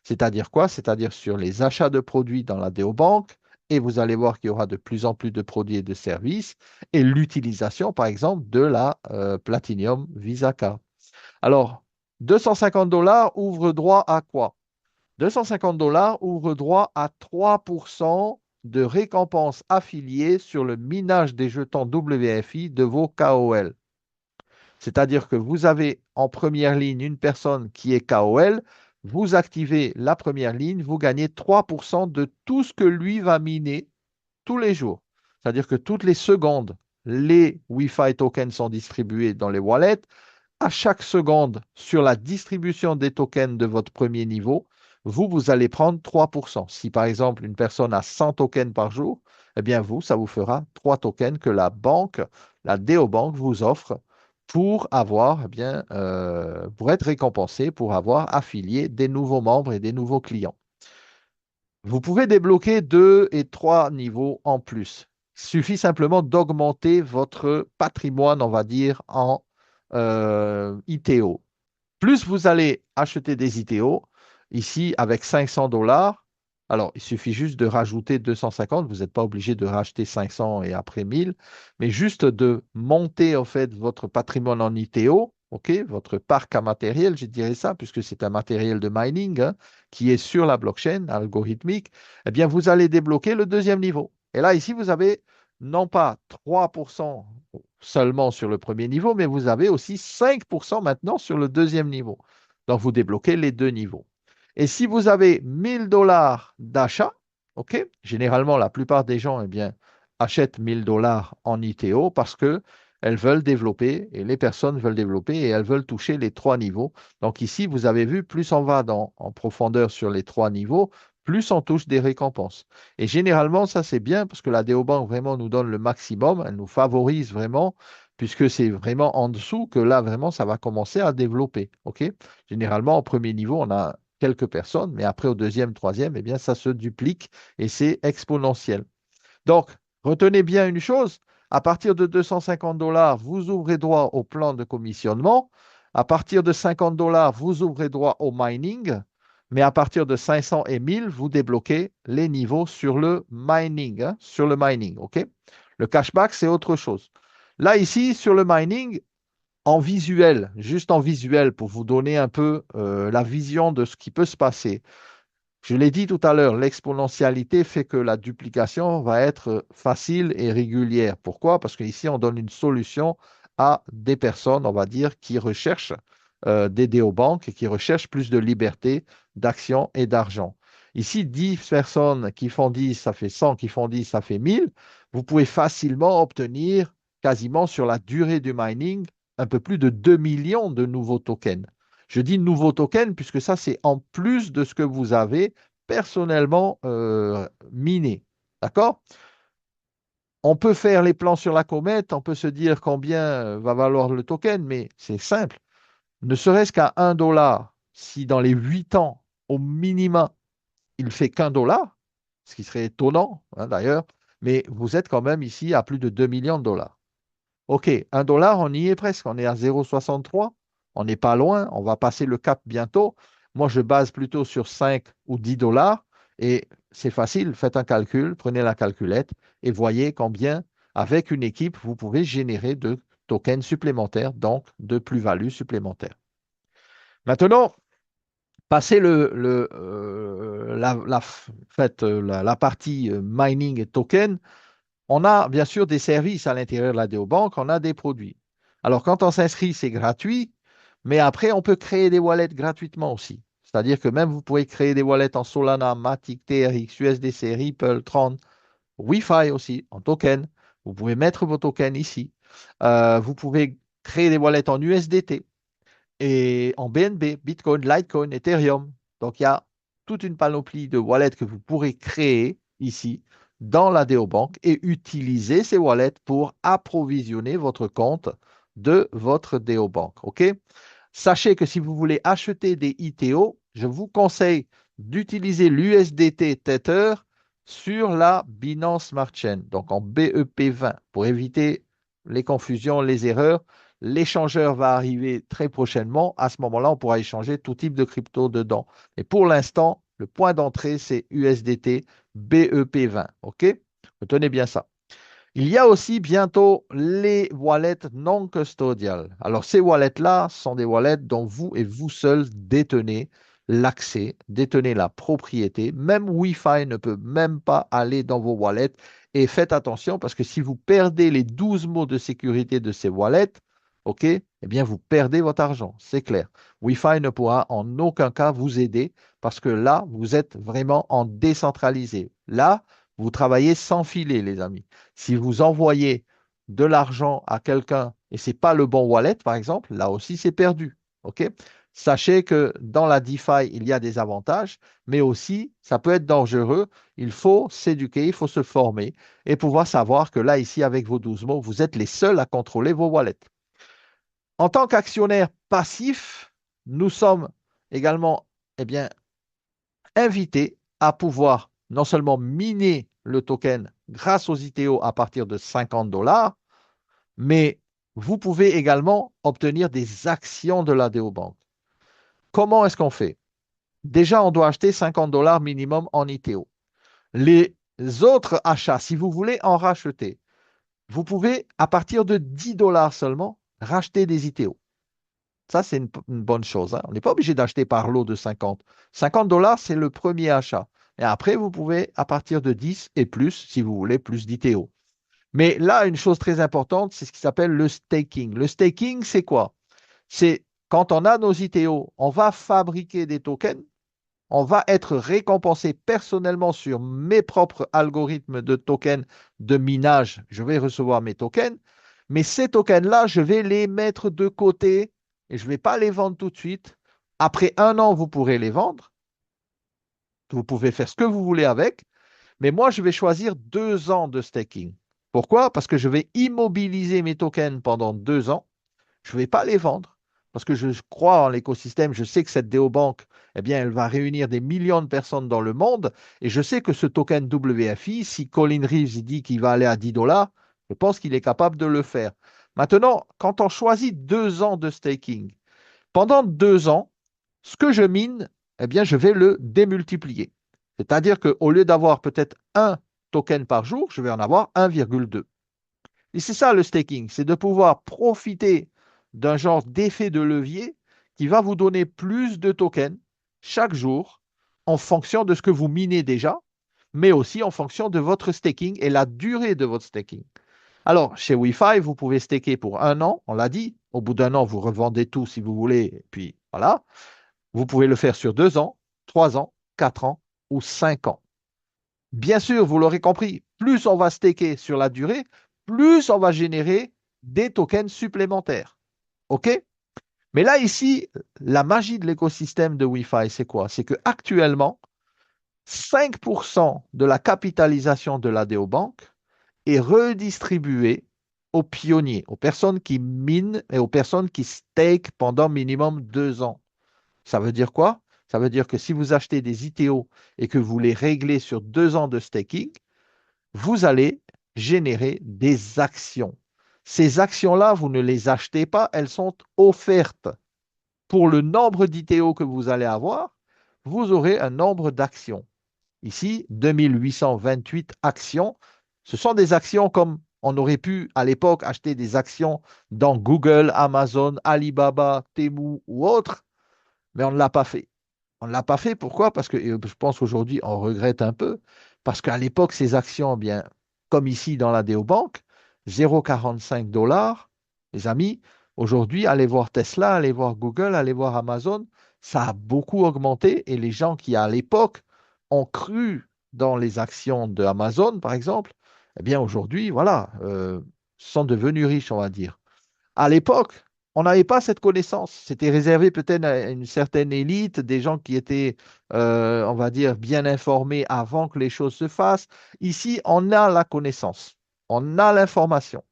C'est-à-dire quoi? C'est-à-dire sur les achats de produits dans la DeoBank, et vous allez voir qu'il y aura de plus en plus de produits et de services, et l'utilisation, par exemple, de la Platinum Visa Card. Alors, 250 dollars ouvre droit à quoi? 250 dollars ouvre droit à 3% de récompense affiliée sur le minage des jetons WFI de vos KOL. C'est-à-dire que vous avez en première ligne une personne qui est KOL, vous activez la première ligne, vous gagnez 3% de tout ce que lui va miner tous les jours. C'est-à-dire que toutes les secondes, les Wi-Fi tokens sont distribués dans les wallets. À chaque seconde, sur la distribution des tokens de votre premier niveau, vous allez prendre 3%. Si par exemple une personne a 100 tokens par jour, eh bien ça vous fera 3 tokens que la banque, la DeoBank vous offre pour avoir, pour être récompensé, pour avoir affilié des nouveaux membres et des nouveaux clients. Vous pouvez débloquer 2 et 3 niveaux en plus. Il suffit simplement d'augmenter votre patrimoine, on va dire, en ITO. Plus vous allez acheter des ITO, ici avec 500 dollars, alors il suffit juste de rajouter 250, vous n'êtes pas obligé de racheter 500 et après 1000, mais juste de monter en fait votre patrimoine en ITO, ok, votre parc à matériel, je dirais ça, puisque c'est un matériel de mining hein, qui est sur la blockchain algorithmique, eh bien vous allez débloquer le deuxième niveau. Et là, ici, vous avez non pas 3% seulement sur le premier niveau, mais vous avez aussi 5% maintenant sur le deuxième niveau. Donc, vous débloquez les deux niveaux. Et si vous avez 1000 dollars d'achat, OK, généralement, la plupart des gens, eh bien, achètent 1000 dollars en ITO parce que elles veulent développer et les personnes veulent développer et elles veulent toucher les trois niveaux. Donc ici, vous avez vu, plus on va en profondeur sur les trois niveaux, plus on touche des récompenses. Et généralement, ça c'est bien parce que la DeoBank vraiment nous donne le maximum, elle nous favorise vraiment, puisque c'est vraiment en dessous que là, vraiment, ça va commencer à développer. OK? Généralement, au premier niveau, on a quelques personnes, mais après au deuxième, troisième, eh bien, ça se duplique et c'est exponentiel. Donc, retenez bien une chose, à partir de 250 dollars, vous ouvrez droit au plan de commissionnement. À partir de 50 dollars, vous ouvrez droit au mining. Mais à partir de 500 et 1000, vous débloquez les niveaux sur le mining. Sur le mining, OK? Le cashback, c'est autre chose. Là, ici, sur le mining, en visuel, juste en visuel, pour vous donner un peu la vision de ce qui peut se passer. Je l'ai dit tout à l'heure, l'exponentialité fait que la duplication va être facile et régulière. Pourquoi? Parce qu'ici, on donne une solution à des personnes, on va dire, qui recherchent des néobanques et qui recherchent plus de liberté d'action et d'argent. Ici, 10 personnes qui font 10, ça fait 100, qui font 10, ça fait 1000. Vous pouvez facilement obtenir, quasiment sur la durée du mining, un peu plus de 2 millions de nouveaux tokens. Je dis nouveaux tokens puisque ça, c'est en plus de ce que vous avez personnellement miné. D'accord? On peut faire les plans sur la comète, on peut se dire combien va valoir le token, mais c'est simple. Ne serait-ce qu'à 1 dollar, si dans les 8 ans, au minimum, il fait qu'1 dollar, ce qui serait étonnant hein, d'ailleurs, mais vous êtes quand même ici à plus de 2 millions de dollars. OK, 1 dollar, on y est presque, on est à 0,63, on n'est pas loin, on va passer le cap bientôt. Moi, je base plutôt sur 5 ou 10 dollars et c'est facile, faites un calcul, prenez la calculette et voyez combien, avec une équipe, vous pouvez générer de tokens supplémentaires, donc de plus-value supplémentaires. Maintenant, passez la partie mining et token, on a bien sûr des services à l'intérieur de la DeoBank, on a des produits. Alors, quand on s'inscrit, c'est gratuit, mais après, on peut créer des wallets gratuitement aussi. C'est-à-dire que même vous pouvez créer des wallets en Solana, Matic, TRX, USDC, Ripple, Tron, Wi-Fi aussi, en token. Vous pouvez mettre vos tokens ici. Vous pouvez créer des wallets en USDT et en BNB, Bitcoin, Litecoin, Ethereum. Donc, il y a toute une panoplie de wallets que vous pourrez créer ici dans la DeoBank et utiliser ces wallets pour approvisionner votre compte de votre DeoBank. OK? Sachez que si vous voulez acheter des ITO, je vous conseille d'utiliser l'USDT Tether sur la Binance Smart Chain, donc en BEP20, pour éviter les confusions, les erreurs. L'échangeur va arriver très prochainement. À ce moment-là, on pourra échanger tout type de crypto dedans. Et pour l'instant, le point d'entrée, c'est USDT BEP20. OK? Retenez bien ça. Il y a aussi bientôt les wallets non custodiales. Alors, ces wallets-là sont des wallets dont vous et vous seuls détenez l'accès, détenez la propriété. Même Wi-Fi ne peut même pas aller dans vos wallets. Et faites attention parce que si vous perdez les 12 mots de sécurité de ces wallets, OK, eh bien, vous perdez votre argent, c'est clair. Wi-Fi ne pourra en aucun cas vous aider parce que là, vous êtes vraiment en décentralisé. Là, vous travaillez sans filet, les amis. Si vous envoyez de l'argent à quelqu'un et ce n'est pas le bon wallet, par exemple, là aussi, c'est perdu. OK? Sachez que dans la DeFi, il y a des avantages, mais aussi, ça peut être dangereux. Il faut s'éduquer, il faut se former et pouvoir savoir que là, ici, avec vos 12 mots, vous êtes les seuls à contrôler vos wallets. En tant qu'actionnaire passif, nous sommes également eh bien, invités à pouvoir non seulement miner le token grâce aux ITO à partir de 50 dollars, mais vous pouvez également obtenir des actions de la DeoBank. Comment est-ce qu'on fait? Déjà, on doit acheter 50 dollars minimum en ITO. Les autres achats, si vous voulez en racheter, vous pouvez, à partir de 10 dollars seulement, racheter des ITO. Ça, c'est une bonne chose. Hein. On n'est pas obligé d'acheter par lot de 50. 50 dollars, c'est le premier achat. Et après, vous pouvez, à partir de 10 et plus, si vous voulez, plus d'ITO. Mais là, une chose très importante, c'est ce qui s'appelle le staking. Le staking, c'est quoi? C'est quand on a nos ITO, on va fabriquer des tokens, on va être récompensé personnellement sur mes propres algorithmes de tokens de minage. Je vais recevoir mes tokens, mais ces tokens-là, je vais les mettre de côté et je ne vais pas les vendre tout de suite. Après 1 an, vous pourrez les vendre. Vous pouvez faire ce que vous voulez avec, mais moi, je vais choisir 2 ans de staking. Pourquoi? Parce que je vais immobiliser mes tokens pendant 2 ans. Je ne vais pas les vendre parce que je crois en l'écosystème. Je sais que cette DeoBank, eh bien, elle va réunir des millions de personnes dans le monde. Et je sais que ce token WFI, si Colin Reeves dit qu'il va aller à 10 dollars, je pense qu'il est capable de le faire. Maintenant, quand on choisit 2 ans de staking, pendant 2 ans, ce que je mine, eh bien, je vais le démultiplier. C'est-à-dire qu'au lieu d'avoir peut-être un token par jour, je vais en avoir 1,2. Et c'est ça le staking, c'est de pouvoir profiter d'un genre d'effet de levier qui va vous donner plus de tokens chaque jour en fonction de ce que vous minez déjà, mais aussi en fonction de votre staking et la durée de votre staking. Alors, chez wi vous pouvez staker pour 1 an, on l'a dit. Au bout d'1 an, vous revendez tout si vous voulez, et puis voilà. Vous pouvez le faire sur 2 ans, 3 ans, 4 ans ou 5 ans. Bien sûr, vous l'aurez compris, plus on va staker sur la durée, plus on va générer des tokens supplémentaires. OK? Mais là, ici, la magie de l'écosystème de Wi-Fi, c'est quoi? C'est qu'actuellement, 5% de la capitalisation de la DeoBank est redistribuée aux pionniers, aux personnes qui minent et aux personnes qui stake pendant minimum 2 ans. Ça veut dire quoi? Ça veut dire que si vous achetez des ITO et que vous les réglez sur 2 ans de staking, vous allez générer des actions. Ces actions-là, vous ne les achetez pas, elles sont offertes. Pour le nombre d'ITO que vous allez avoir, vous aurez un nombre d'actions. Ici, 2828 actions. Ce sont des actions comme on aurait pu à l'époque acheter des actions dans Google, Amazon, Alibaba, Temu ou autres, mais on ne l'a pas fait. On ne l'a pas fait, pourquoi? Parce que je pense qu'aujourd'hui, on regrette un peu, parce qu'à l'époque, ces actions, bien, comme ici dans la DeoBank, 0,45 dollars, les amis, aujourd'hui, allez voir Tesla, allez voir Google, allez voir Amazon, ça a beaucoup augmenté et les gens qui, à l'époque, ont cru dans les actions de Amazon, par exemple, eh bien, aujourd'hui, voilà, sont devenus riches, on va dire. À l'époque, on n'avait pas cette connaissance. C'était réservé peut-être à une certaine élite, des gens qui étaient, on va dire, bien informés avant que les choses se fassent. Ici, on a la connaissance, on a l'information.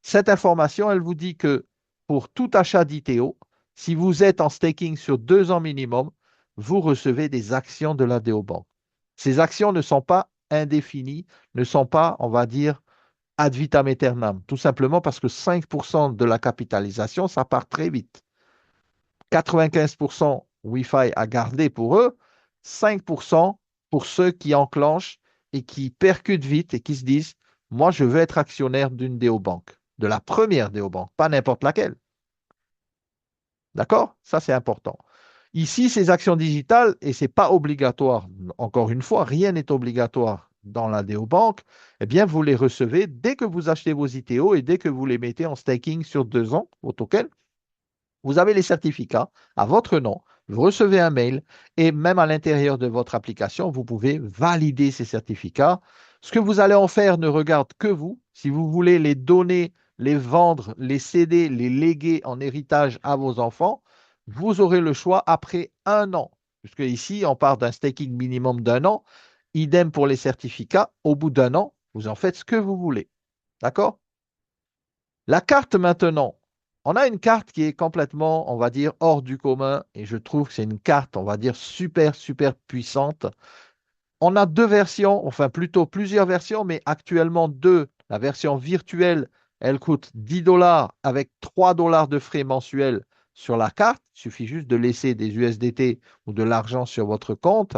Cette information, elle vous dit que pour tout achat d'ITO, si vous êtes en staking sur 2 ans minimum, vous recevez des actions de la DeoBank. Ces actions ne sont pas indéfinies, ne sont pas, on va dire, ad vitam aeternam, tout simplement parce que 5% de la capitalisation, ça part très vite. 95% Wi-Fi à garder pour eux, 5% pour ceux qui enclenchent et qui percutent vite et qui se disent, moi, je veux être actionnaire d'une DeoBank, de la première DeoBank, pas n'importe laquelle. D'accord? Ça, c'est important. Ici, ces actions digitales, et ce n'est pas obligatoire, encore une fois, rien n'est obligatoire dans la DeoBank, eh bien, vous les recevez dès que vous achetez vos ITO et dès que vous les mettez en staking sur 2 ans, vos tokens. Vous avez les certificats à votre nom, vous recevez un mail et même à l'intérieur de votre application, vous pouvez valider ces certificats. Ce que vous allez en faire ne regarde que vous. Si vous voulez les donner, les vendre, les céder, les léguer en héritage à vos enfants, vous aurez le choix après 1 an. Puisque ici, on part d'un staking minimum d'1 an. Idem pour les certificats. Au bout d'1 an, vous en faites ce que vous voulez. D'accord? La carte maintenant, on a une carte qui est complètement, on va dire, hors du commun et je trouve que c'est une carte, on va dire, super, super puissante. On a 2 versions, enfin plutôt plusieurs versions, mais actuellement deux. La version virtuelle, elle coûte 10 dollars avec 3 dollars de frais mensuels sur la carte. Il suffit juste de laisser des USDT ou de l'argent sur votre compte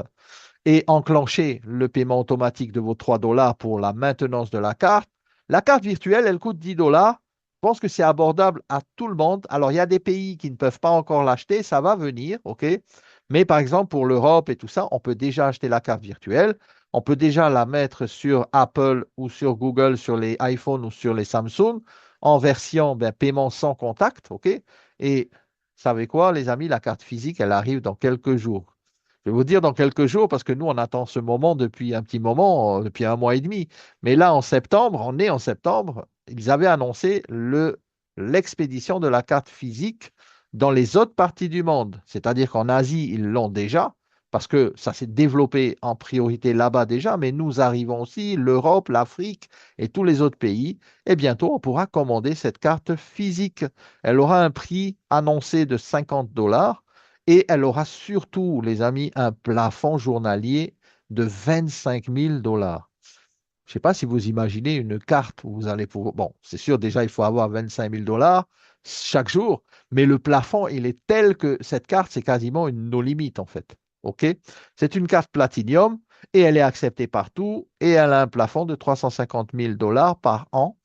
et enclencher le paiement automatique de vos 3 dollars pour la maintenance de la carte. La carte virtuelle, elle coûte 10 dollars. Je pense que c'est abordable à tout le monde. Alors, il y a des pays qui ne peuvent pas encore l'acheter, ça va venir, OK? Mais par exemple, pour l'Europe et tout ça, on peut déjà acheter la carte virtuelle. On peut déjà la mettre sur Apple ou sur Google, sur les iPhones ou sur les Samsung, en version paiement sans contact, OK? Et vous savez quoi, les amis, la carte physique, elle arrive dans quelques jours. Je vais vous dire dans quelques jours, parce que nous, on attend ce moment depuis un petit moment, depuis un mois et demi. Mais là, en septembre, on est en septembre, ils avaient annoncé l'expédition de la carte physique dans les autres parties du monde. C'est-à-dire qu'en Asie, ils l'ont déjà, parce que ça s'est développé en priorité là-bas déjà, mais nous arrivons aussi, l'Europe, l'Afrique et tous les autres pays. Et bientôt, on pourra commander cette carte physique. Elle aura un prix annoncé de 50 dollars. Et elle aura surtout, les amis, un plafond journalier de 25 000 dollars. Je ne sais pas si vous imaginez une carte où vous allez pouvoir... Bon, c'est sûr, déjà, il faut avoir 25 000 dollars chaque jour, mais le plafond, il est tel que cette carte, c'est quasiment une no limite, en fait. OK? C'est une carte Platinum et elle est acceptée partout et elle a un plafond de 350 000 dollars par an.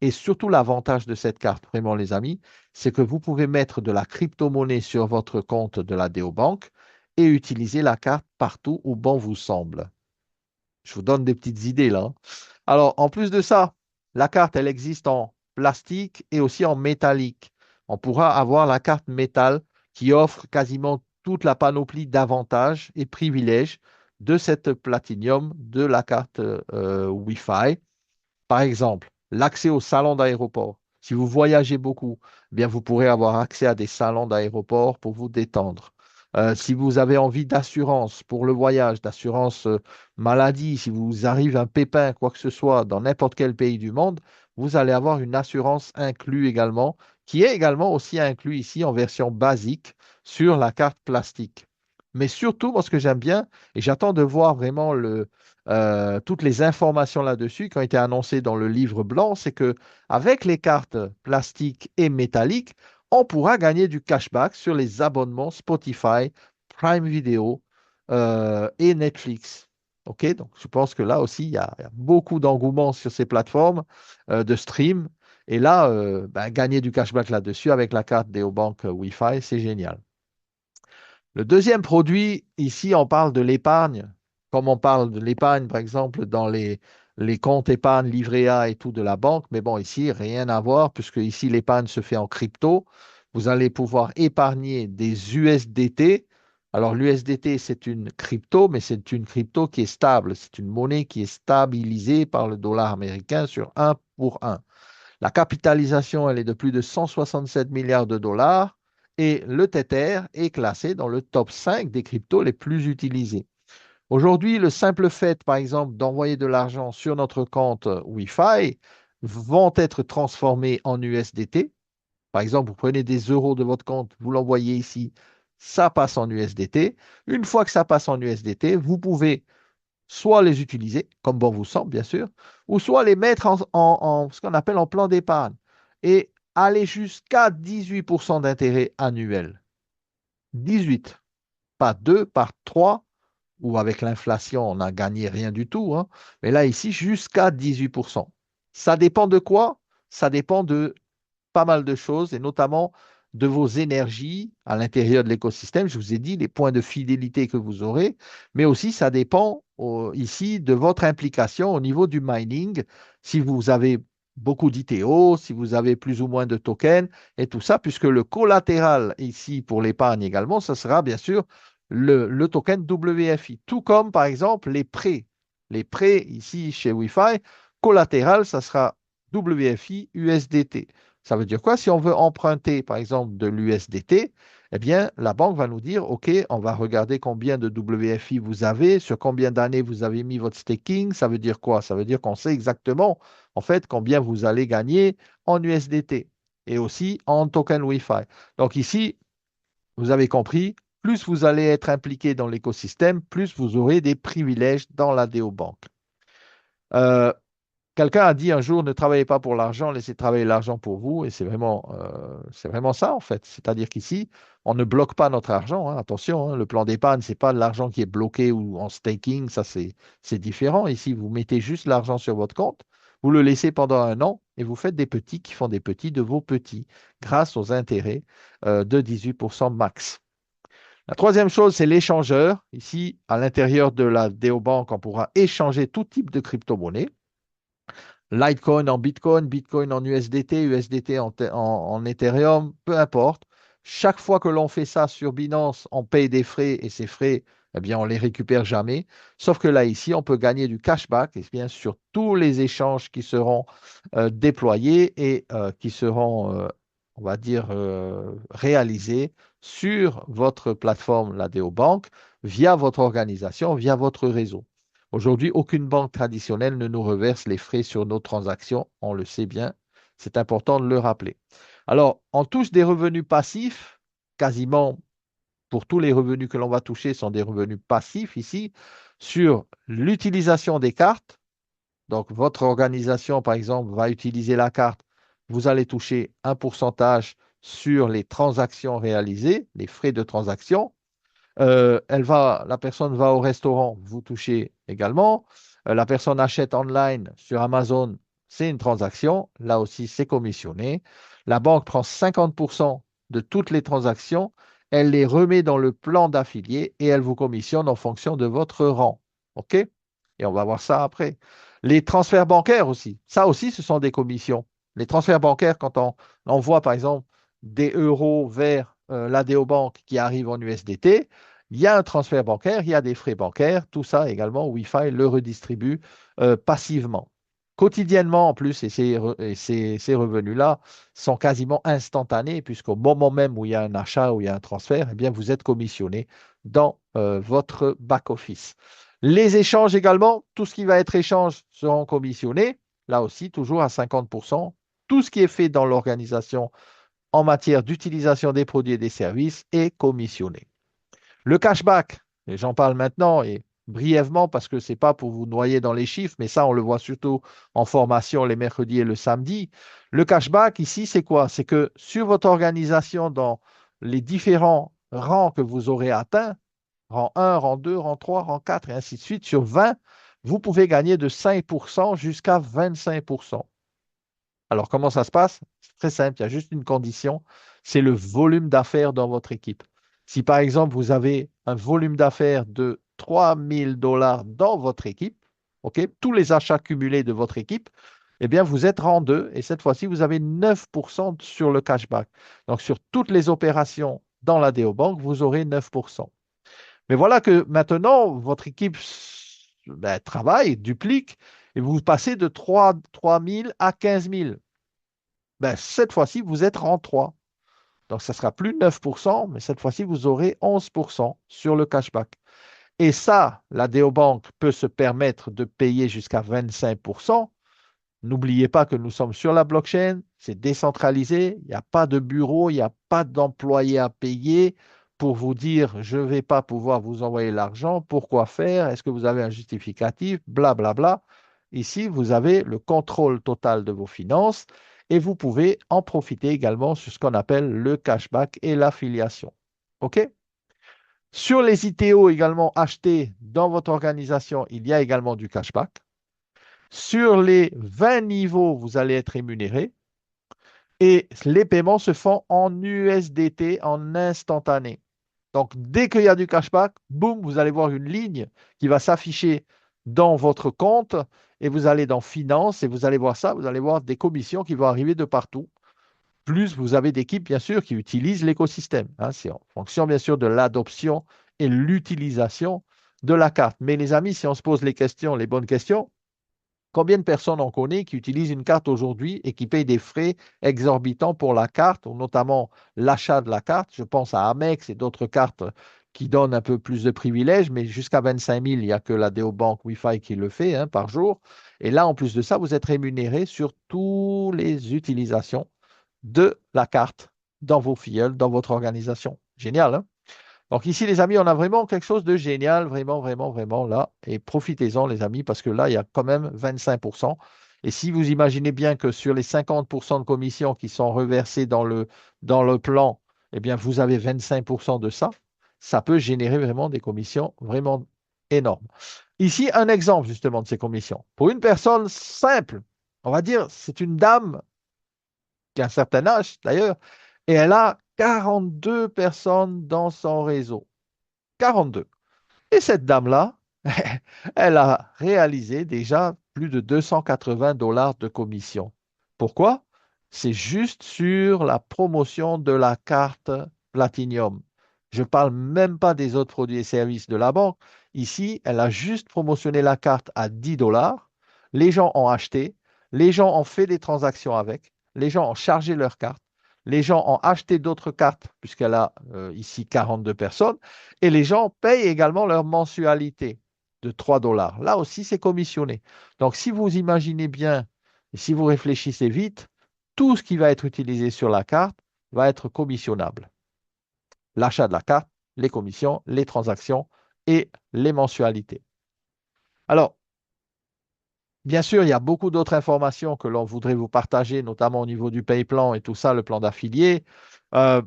Et surtout, l'avantage de cette carte, vraiment, les amis, c'est que vous pouvez mettre de la crypto-monnaie sur votre compte de la DeoBank et utiliser la carte partout où bon vous semble. Je vous donne des petites idées là, hein. Alors, en plus de ça, la carte, elle existe en plastique et aussi en métallique. On pourra avoir la carte métal qui offre quasiment toute la panoplie d'avantages et privilèges de cette Platinum, de la carte Wi-Fi. Par exemple, l'accès aux salons d'aéroport. Si vous voyagez beaucoup, eh bien vous pourrez avoir accès à des salons d'aéroport pour vous détendre. Si vous avez envie d'assurance pour le voyage, d'assurance maladie, si vous arrive un pépin, quoi que ce soit, dans n'importe quel pays du monde, vous allez avoir une assurance inclue également, qui est également aussi inclus ici en version basique sur la carte plastique. Mais surtout, moi, ce que j'aime bien, et j'attends de voir vraiment toutes les informations là-dessus qui ont été annoncées dans le livre blanc, c'est que avec les cartes plastiques et métalliques, on pourra gagner du cashback sur les abonnements Spotify, Prime Video et Netflix. OK? Donc, je pense que là aussi, il y a beaucoup d'engouement sur ces plateformes de stream. Et là, ben, gagner du cashback là-dessus avec la carte DeoBank Wi-Fi, c'est génial. Le deuxième produit, ici, on parle de l'épargne, comme on parle de l'épargne, par exemple, dans les comptes épargne livret A et tout de la banque. Mais bon, ici, rien à voir, puisque ici, l'épargne se fait en crypto. Vous allez pouvoir épargner des USDT. Alors, l'USDT, c'est une crypto, mais c'est une crypto qui est stable. C'est une monnaie qui est stabilisée par le dollar américain sur un pour un. La capitalisation, elle est de plus de 167 milliards de dollars et le Tether est classé dans le top 5 des cryptos les plus utilisés. Aujourd'hui, le simple fait, par exemple, d'envoyer de l'argent sur notre compte Wi-Fi vont être transformés en USDT. Par exemple, vous prenez des euros de votre compte, vous l'envoyez ici, ça passe en USDT. Une fois que ça passe en USDT, vous pouvez soit les utiliser, comme bon vous semble, bien sûr, ou soit les mettre en ce qu'on appelle en plan d'épargne et aller jusqu'à 18% d'intérêt annuel. 18, pas 2, pas 3, ou avec l'inflation, on n'a gagné rien du tout, hein. Mais là, ici, jusqu'à 18%. Ça dépend de quoi? Ça dépend de pas mal de choses, et notamment de vos énergies à l'intérieur de l'écosystème. Je vous ai dit les points de fidélité que vous aurez, mais aussi ça dépend ici de votre implication au niveau du mining. Si vous avez beaucoup d'ITO, si vous avez plus ou moins de tokens et tout ça, puisque le collatéral ici pour l'épargne également, ce sera bien sûr le token WFI, tout comme par exemple les prêts. Les prêts ici chez Wi-Fi, collatéral, ça sera WFI USDT. Ça veut dire quoi? Si on veut emprunter, par exemple, de l'USDT, eh bien, la banque va nous dire, OK, on va regarder combien de WFI vous avez, sur combien d'années vous avez mis votre staking. Ça veut dire quoi? Ça veut dire qu'on sait exactement, en fait, combien vous allez gagner en USDT et aussi en token Wi-Fi. Donc ici, vous avez compris, plus vous allez être impliqué dans l'écosystème, plus vous aurez des privilèges dans la DeoBank. Euh, Quelqu'un a dit un jour, ne travaillez pas pour l'argent, laissez travailler l'argent pour vous. Et c'est vraiment ça, en fait. C'est-à-dire qu'ici, on ne bloque pas notre argent, hein. Attention, hein, le plan d'épargne, ce n'est pas de l'argent qui est bloqué ou en staking. Ça, c'est différent. Ici, vous mettez juste l'argent sur votre compte, vous le laissez pendant un an et vous faites des petits qui font des petits de vos petits grâce aux intérêts de 18% max. La troisième chose, c'est l'échangeur. Ici, à l'intérieur de la DeoBank, on pourra échanger tout type de crypto-monnaie. Litecoin en Bitcoin, Bitcoin en USDT, USDT en Ethereum, peu importe. Chaque fois que l'on fait ça sur Binance, on paye des frais et ces frais, eh bien, on les récupère jamais. Sauf que là, ici, on peut gagner du cashback et bien sur tous les échanges qui seront déployés et qui seront, on va dire, réalisés sur votre plateforme, la Bank, via votre organisation, via votre réseau. Aujourd'hui, aucune banque traditionnelle ne nous reverse les frais sur nos transactions, on le sait bien, c'est important de le rappeler. Alors, on touche des revenus passifs, quasiment pour tous les revenus que l'on va toucher sont des revenus passifs ici, sur l'utilisation des cartes. Donc, votre organisation, par exemple, va utiliser la carte, vous allez toucher un pourcentage sur les transactions réalisées, les frais de transaction. La personne va au restaurant, vous touchez également. La personne achète online sur Amazon, c'est une transaction. Là aussi, c'est commissionné. La banque prend 50% de toutes les transactions, elle les remet dans le plan d'affilié et elle vous commissionne en fonction de votre rang. OK? Et on va voir ça après. Les transferts bancaires aussi, ça aussi, ce sont des commissions. Les transferts bancaires, quand on envoie par exemple des euros vers l'ADO Bank qui arrive en USDT, il y a un transfert bancaire, il y a des frais bancaires, tout ça également, Wi-Fi le redistribue passivement. Quotidiennement en plus, et ces revenus-là sont quasiment instantanés, puisqu'au moment même où il y a un achat, où il y a un transfert, eh bien, vous êtes commissionné dans votre back-office. Les échanges également, tout ce qui va être échange seront commissionnés, là aussi, toujours à 50%. Tout ce qui est fait dans l'organisation en matière d'utilisation des produits et des services est commissionné. Le cashback, et j'en parle maintenant et brièvement parce que ce n'est pas pour vous noyer dans les chiffres, mais ça, on le voit surtout en formation les mercredis et le samedi. Le cashback, ici, c'est quoi? C'est que sur votre organisation, dans les différents rangs que vous aurez atteints, rang 1, rang 2, rang 3, rang 4 et ainsi de suite, sur 20, vous pouvez gagner de 5% jusqu'à 25%. Alors, comment ça se passe? C'est très simple, il y a juste une condition, c'est le volume d'affaires dans votre équipe. Si par exemple, vous avez un volume d'affaires de 3 000 $ dans votre équipe, ok, tous les achats cumulés de votre équipe, eh bien, vous êtes rang 2 et cette fois-ci, vous avez 9% sur le cashback. Donc, sur toutes les opérations dans la Bank, vous aurez 9%. Mais voilà que maintenant, votre équipe travaille, duplique, et vous passez de 3 000 à 15 000. Cette fois-ci, vous êtes rang 3. Donc, ça sera plus 9%, mais cette fois-ci, vous aurez 11% sur le cashback. Et ça, la Bank peut se permettre de payer jusqu'à 25%. N'oubliez pas que nous sommes sur la blockchain, c'est décentralisé, il n'y a pas de bureau, il n'y a pas d'employé à payer pour vous dire je ne vais pas pouvoir vous envoyer l'argent, pourquoi faire, est-ce que vous avez un justificatif, blablabla. Bla, bla. Ici, vous avez le contrôle total de vos finances et vous pouvez en profiter également sur ce qu'on appelle le cashback et l'affiliation. OK? Sur les ITO également achetés dans votre organisation, il y a également du cashback. Sur les 20 niveaux, vous allez être rémunéré et les paiements se font en USDT en instantané. Donc, dès qu'il y a du cashback, boum, vous allez voir une ligne qui va s'afficher dans votre compte et vous allez dans Finance et vous allez voir ça, vous allez voir des commissions qui vont arriver de partout. Plus vous avez d'équipes, bien sûr, qui utilisent l'écosystème. C'est en fonction, bien sûr, de l'adoption et l'utilisation de la carte. Mais les amis, si on se pose les questions, les bonnes questions, combien de personnes on connaît qui utilisent une carte aujourd'hui et qui payent des frais exorbitants pour la carte, ou notamment l'achat de la carte? Je pense à Amex et d'autres cartes qui donnent un peu plus de privilèges, mais jusqu'à 25 000, il n'y a que la Bank Wi-Fi qui le fait par jour. Et là, en plus de ça, vous êtes rémunéré sur toutes les utilisations de la carte dans vos filleuls, dans votre organisation. Génial, hein? Donc ici, les amis, on a vraiment quelque chose de génial, vraiment, vraiment, vraiment là. Et profitez-en, les amis, parce que là, il y a quand même 25%. Et si vous imaginez bien que sur les 50% de commissions qui sont reversées dans le plan, eh bien, vous avez 25% de ça, ça peut générer vraiment des commissions vraiment énormes. Ici, un exemple justement de ces commissions. Pour une personne simple, on va dire, c'est une dame qui a un certain âge d'ailleurs, et elle a 42 personnes dans son réseau. 42. Et cette dame-là, elle a réalisé déjà plus de 280 $ de commission. Pourquoi? C'est juste sur la promotion de la carte Platinum. Je ne parle même pas des autres produits et services de la banque. Ici, elle a juste promotionné la carte à 10 dollars. Les gens ont acheté, les gens ont fait des transactions avec, les gens ont chargé leur carte, les gens ont acheté d'autres cartes, puisqu'elle a ici 42 personnes, et les gens payent également leur mensualité de 3 dollars. Là aussi, c'est commissionné. Donc, si vous imaginez bien et si vous réfléchissez vite, tout ce qui va être utilisé sur la carte va être commissionnable. L'achat de la carte, les commissions, les transactions et les mensualités. Alors, bien sûr, il y a beaucoup d'autres informations que l'on voudrait vous partager, notamment au niveau du pay plan et tout ça, le plan d'affilié,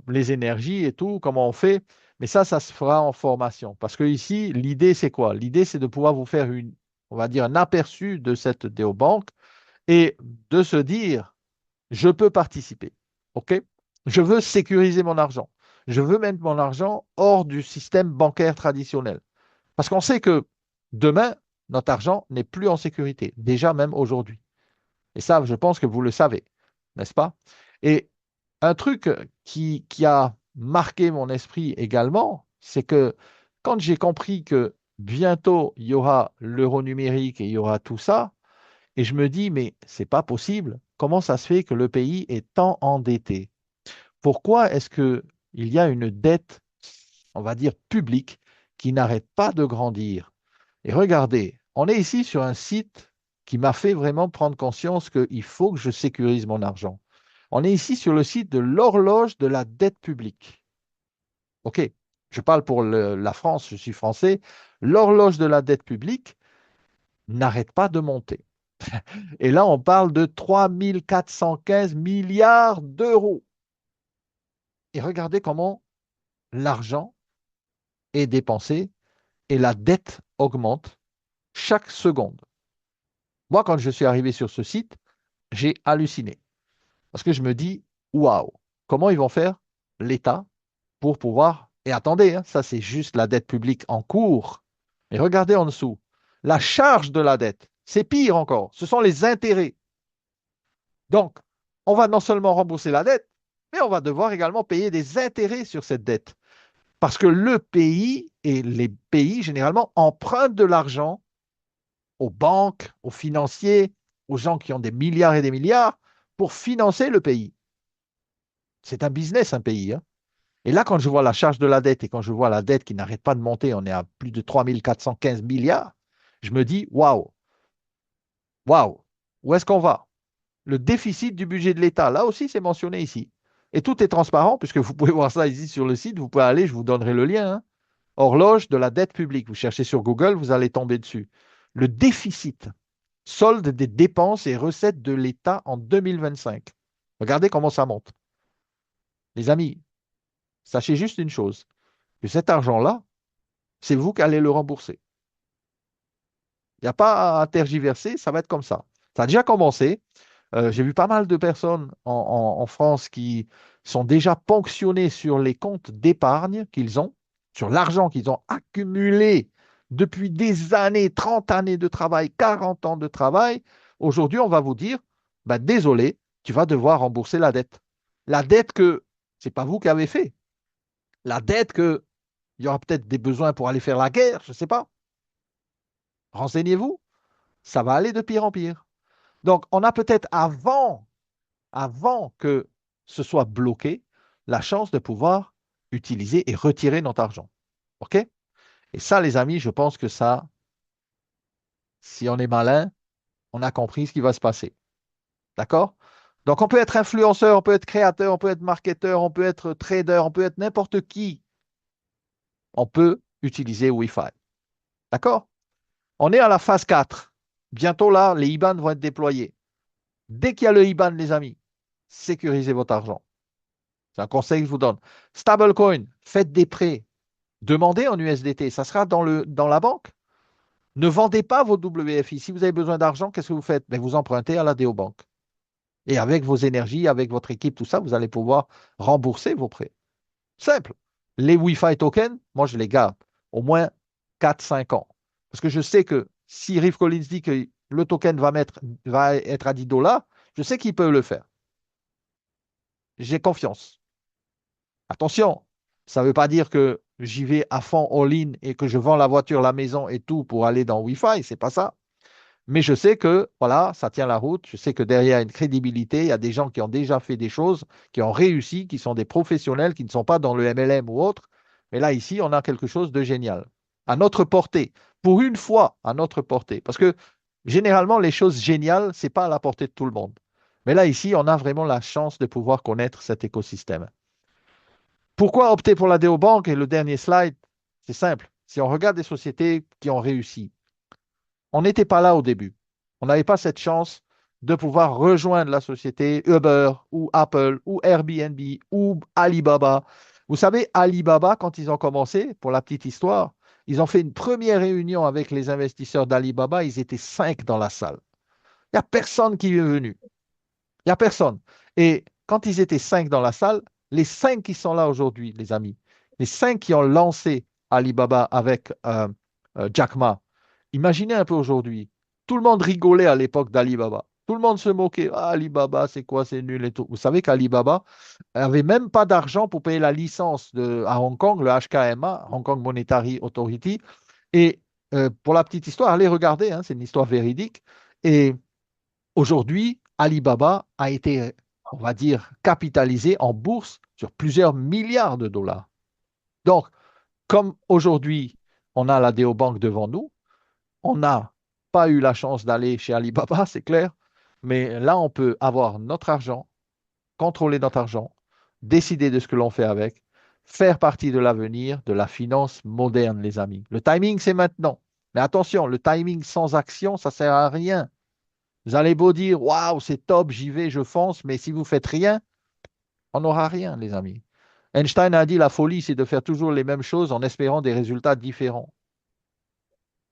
les énergies et tout, comment on fait. Mais ça se fera en formation. Parce que ici, l'idée, c'est quoi? L'idée, c'est de pouvoir vous faire on va dire, un aperçu de cette néobanque et de se dire, je peux participer. OK? Je veux sécuriser mon argent. Je veux mettre mon argent hors du système bancaire traditionnel. Parce qu'on sait que demain, notre argent n'est plus en sécurité, déjà même aujourd'hui. Et ça, je pense que vous le savez, n'est-ce pas? Et un truc qui a marqué mon esprit également, c'est que quand j'ai compris que bientôt il y aura l'euro numérique et il y aura tout ça, et je me dis, mais c'est pas possible. Comment ça se fait que le pays est tant endetté? Pourquoi est-ce que il y a une dette, on va dire, publique qui n'arrête pas de grandir? Et regardez, on est ici sur un site qui m'a fait vraiment prendre conscience qu'il faut que je sécurise mon argent. On est ici sur le site de l'horloge de la dette publique. OK, je parle pour la France, je suis français. L'horloge de la dette publique n'arrête pas de monter. Et là, on parle de 3 415 milliards d'euros. Et regardez comment l'argent est dépensé et la dette augmente chaque seconde. Moi, quand je suis arrivé sur ce site, j'ai halluciné. Parce que je me dis, waouh, comment ils vont faire l'État pour pouvoir... Et attendez, hein, ça c'est juste la dette publique en cours. Mais regardez en dessous, la charge de la dette, c'est pire encore, ce sont les intérêts. Donc, on va non seulement rembourser la dette, mais on va devoir également payer des intérêts sur cette dette. Parce que le pays et les pays, généralement, empruntent de l'argent aux banques, aux financiers, aux gens qui ont des milliards et des milliards pour financer le pays. C'est un business, un pays. Hein. Et là, quand je vois la charge de la dette et quand je vois la dette qui n'arrête pas de monter, on est à plus de 3 415 milliards, je me dis, waouh, waouh, où est-ce qu'on va? Le déficit du budget de l'État, là aussi, c'est mentionné ici. Et tout est transparent, puisque vous pouvez voir ça ici sur le site, vous pouvez aller, je vous donnerai le lien. Hein. Horloge de la dette publique. Vous cherchez sur Google, vous allez tomber dessus. Le déficit, solde des dépenses et recettes de l'État en 2025. Regardez comment ça monte. Les amis, sachez juste une chose, que cet argent-là, c'est vous qui allez le rembourser. Il n'y a pas à tergiverser, ça va être comme ça. Ça a déjà commencé. J'ai vu pas mal de personnes en France qui sont déjà ponctionnées sur les comptes d'épargne qu'ils ont, sur l'argent qu'ils ont accumulé depuis des années, 30 années de travail, 40 ans de travail. Aujourd'hui, on va vous dire, bah, désolé, tu vas devoir rembourser la dette. La dette que c'est pas vous qui avez fait. La dette que il y aura peut-être des besoins pour aller faire la guerre, je ne sais pas. Renseignez-vous, ça va aller de pire en pire. Donc, on a peut-être avant que ce soit bloqué, la chance de pouvoir utiliser et retirer notre argent. OK? Et ça, les amis, je pense que ça, si on est malin, on a compris ce qui va se passer. D'accord? Donc, on peut être influenceur, on peut être créateur, on peut être marketeur, on peut être trader, on peut être n'importe qui. On peut utiliser Wi-Fi. D'accord? On est à la phase 4. Bientôt, là, les IBAN vont être déployés. Dès qu'il y a le IBAN, les amis, sécurisez votre argent. C'est un conseil que je vous donne. Stablecoin, faites des prêts. Demandez en USDT. Ça sera dans la banque. Ne vendez pas vos WFI. Si vous avez besoin d'argent, qu'est-ce que vous faites? Ben, vous empruntez à la DEObank. Et avec vos énergies, avec votre équipe, tout ça, vous allez pouvoir rembourser vos prêts. Simple. Les Wi-Fi tokens, moi, je les garde au moins 4-5 ans. Parce que je sais que si Riff Collins dit que le token va être à 10 dollars, je sais qu'il peut le faire. J'ai confiance. Attention, Ça ne veut pas dire que j'y vais à fond all-in et que je vends la voiture, la maison et tout pour aller dans Wi-Fi. C'est pas ça. Mais je sais que, voilà, ça tient la route. Je sais que derrière, il y a une crédibilité. Il y a des gens qui ont déjà fait des choses, qui ont réussi, qui sont des professionnels, qui ne sont pas dans le MLM ou autre. Mais là, ici, on a quelque chose de génial. À notre portée. Pour une fois, à notre portée. Parce que généralement, les choses géniales, c'est pas à la portée de tout le monde. Mais là, ici, on a vraiment la chance de pouvoir connaître cet écosystème. Pourquoi opter pour la DO-Bank? Et le dernier slide, c'est simple. Si on regarde des sociétés qui ont réussi, on n'était pas là au début. On n'avait pas cette chance de pouvoir rejoindre la société Uber ou Apple ou Airbnb ou Alibaba. Vous savez, Alibaba, quand ils ont commencé, pour la petite histoire, ils ont fait une première réunion avec les investisseurs d'Alibaba. Ils étaient 5 dans la salle. Il n'y a personne qui est venu. Il n'y a personne. Et quand ils étaient 5 dans la salle, les 5 qui sont là aujourd'hui, les amis, les 5 qui ont lancé Alibaba avec Jack Ma, imaginez un peu aujourd'hui. Tout le monde rigolait à l'époque d'Alibaba. Tout le monde se moquait. Ah, Alibaba, c'est quoi, c'est nul et tout. Vous savez qu'Alibaba n'avait même pas d'argent pour payer la licence à Hong Kong, le HKMA, Hong Kong Monetary Authority. Et pour la petite histoire, allez regarder, hein, c'est une histoire véridique. Et aujourd'hui, Alibaba a été, on va dire, capitalisé en bourse sur plusieurs milliards de dollars. Donc, comme aujourd'hui, on a la DeoBank devant nous, on n'a pas eu la chance d'aller chez Alibaba, c'est clair, mais là, on peut avoir notre argent, contrôler notre argent, décider de ce que l'on fait avec, faire partie de l'avenir de la finance moderne, les amis. Le timing, c'est maintenant. Mais attention, le timing sans action, ça ne sert à rien. Vous allez beau dire, waouh, c'est top, j'y vais, je fonce, mais si vous faites rien, on n'aura rien, les amis. Einstein a dit, la folie, c'est de faire toujours les mêmes choses en espérant des résultats différents.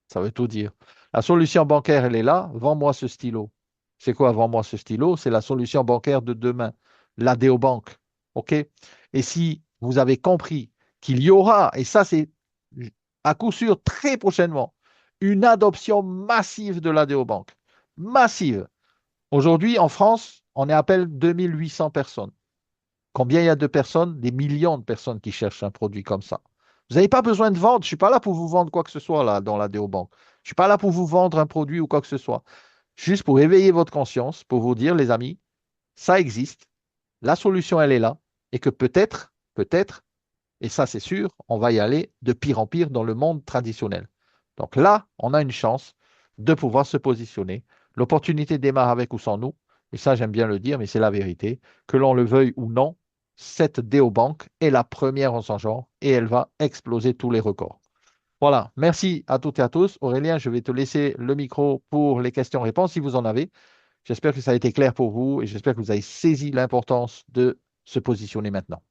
Ça veut tout dire. La solution bancaire, elle est là. Vends-moi ce stylo. C'est quoi, vends-moi ce stylo? C'est la solution bancaire de demain, la DeoBank. OK? Et si vous avez compris qu'il y aura, et ça, c'est à coup sûr très prochainement, une adoption massive de la DeoBank. Massive. Aujourd'hui, en France, on est à peine 2800 personnes. Combien il y a de personnes? Des millions de personnes qui cherchent un produit comme ça. Vous n'avez pas besoin de vendre. Je ne suis pas là pour vous vendre quoi que ce soit là dans la DeoBank. Je ne suis pas là pour vous vendre un produit ou quoi que ce soit. Juste pour éveiller votre conscience, pour vous dire, les amis, ça existe. La solution, elle est là. Et que peut-être, et ça c'est sûr, on va y aller de pire en pire dans le monde traditionnel. Donc là, on a une chance de pouvoir se positionner. L'opportunité démarre avec ou sans nous. Et ça, j'aime bien le dire, mais c'est la vérité. Que l'on le veuille ou non, cette DeoBank est la première en son genre et elle va exploser tous les records. Voilà, merci à toutes et à tous. Aurélien, je vais te laisser le micro pour les questions-réponses si vous en avez. J'espère que ça a été clair pour vous et j'espère que vous avez saisi l'importance de se positionner maintenant.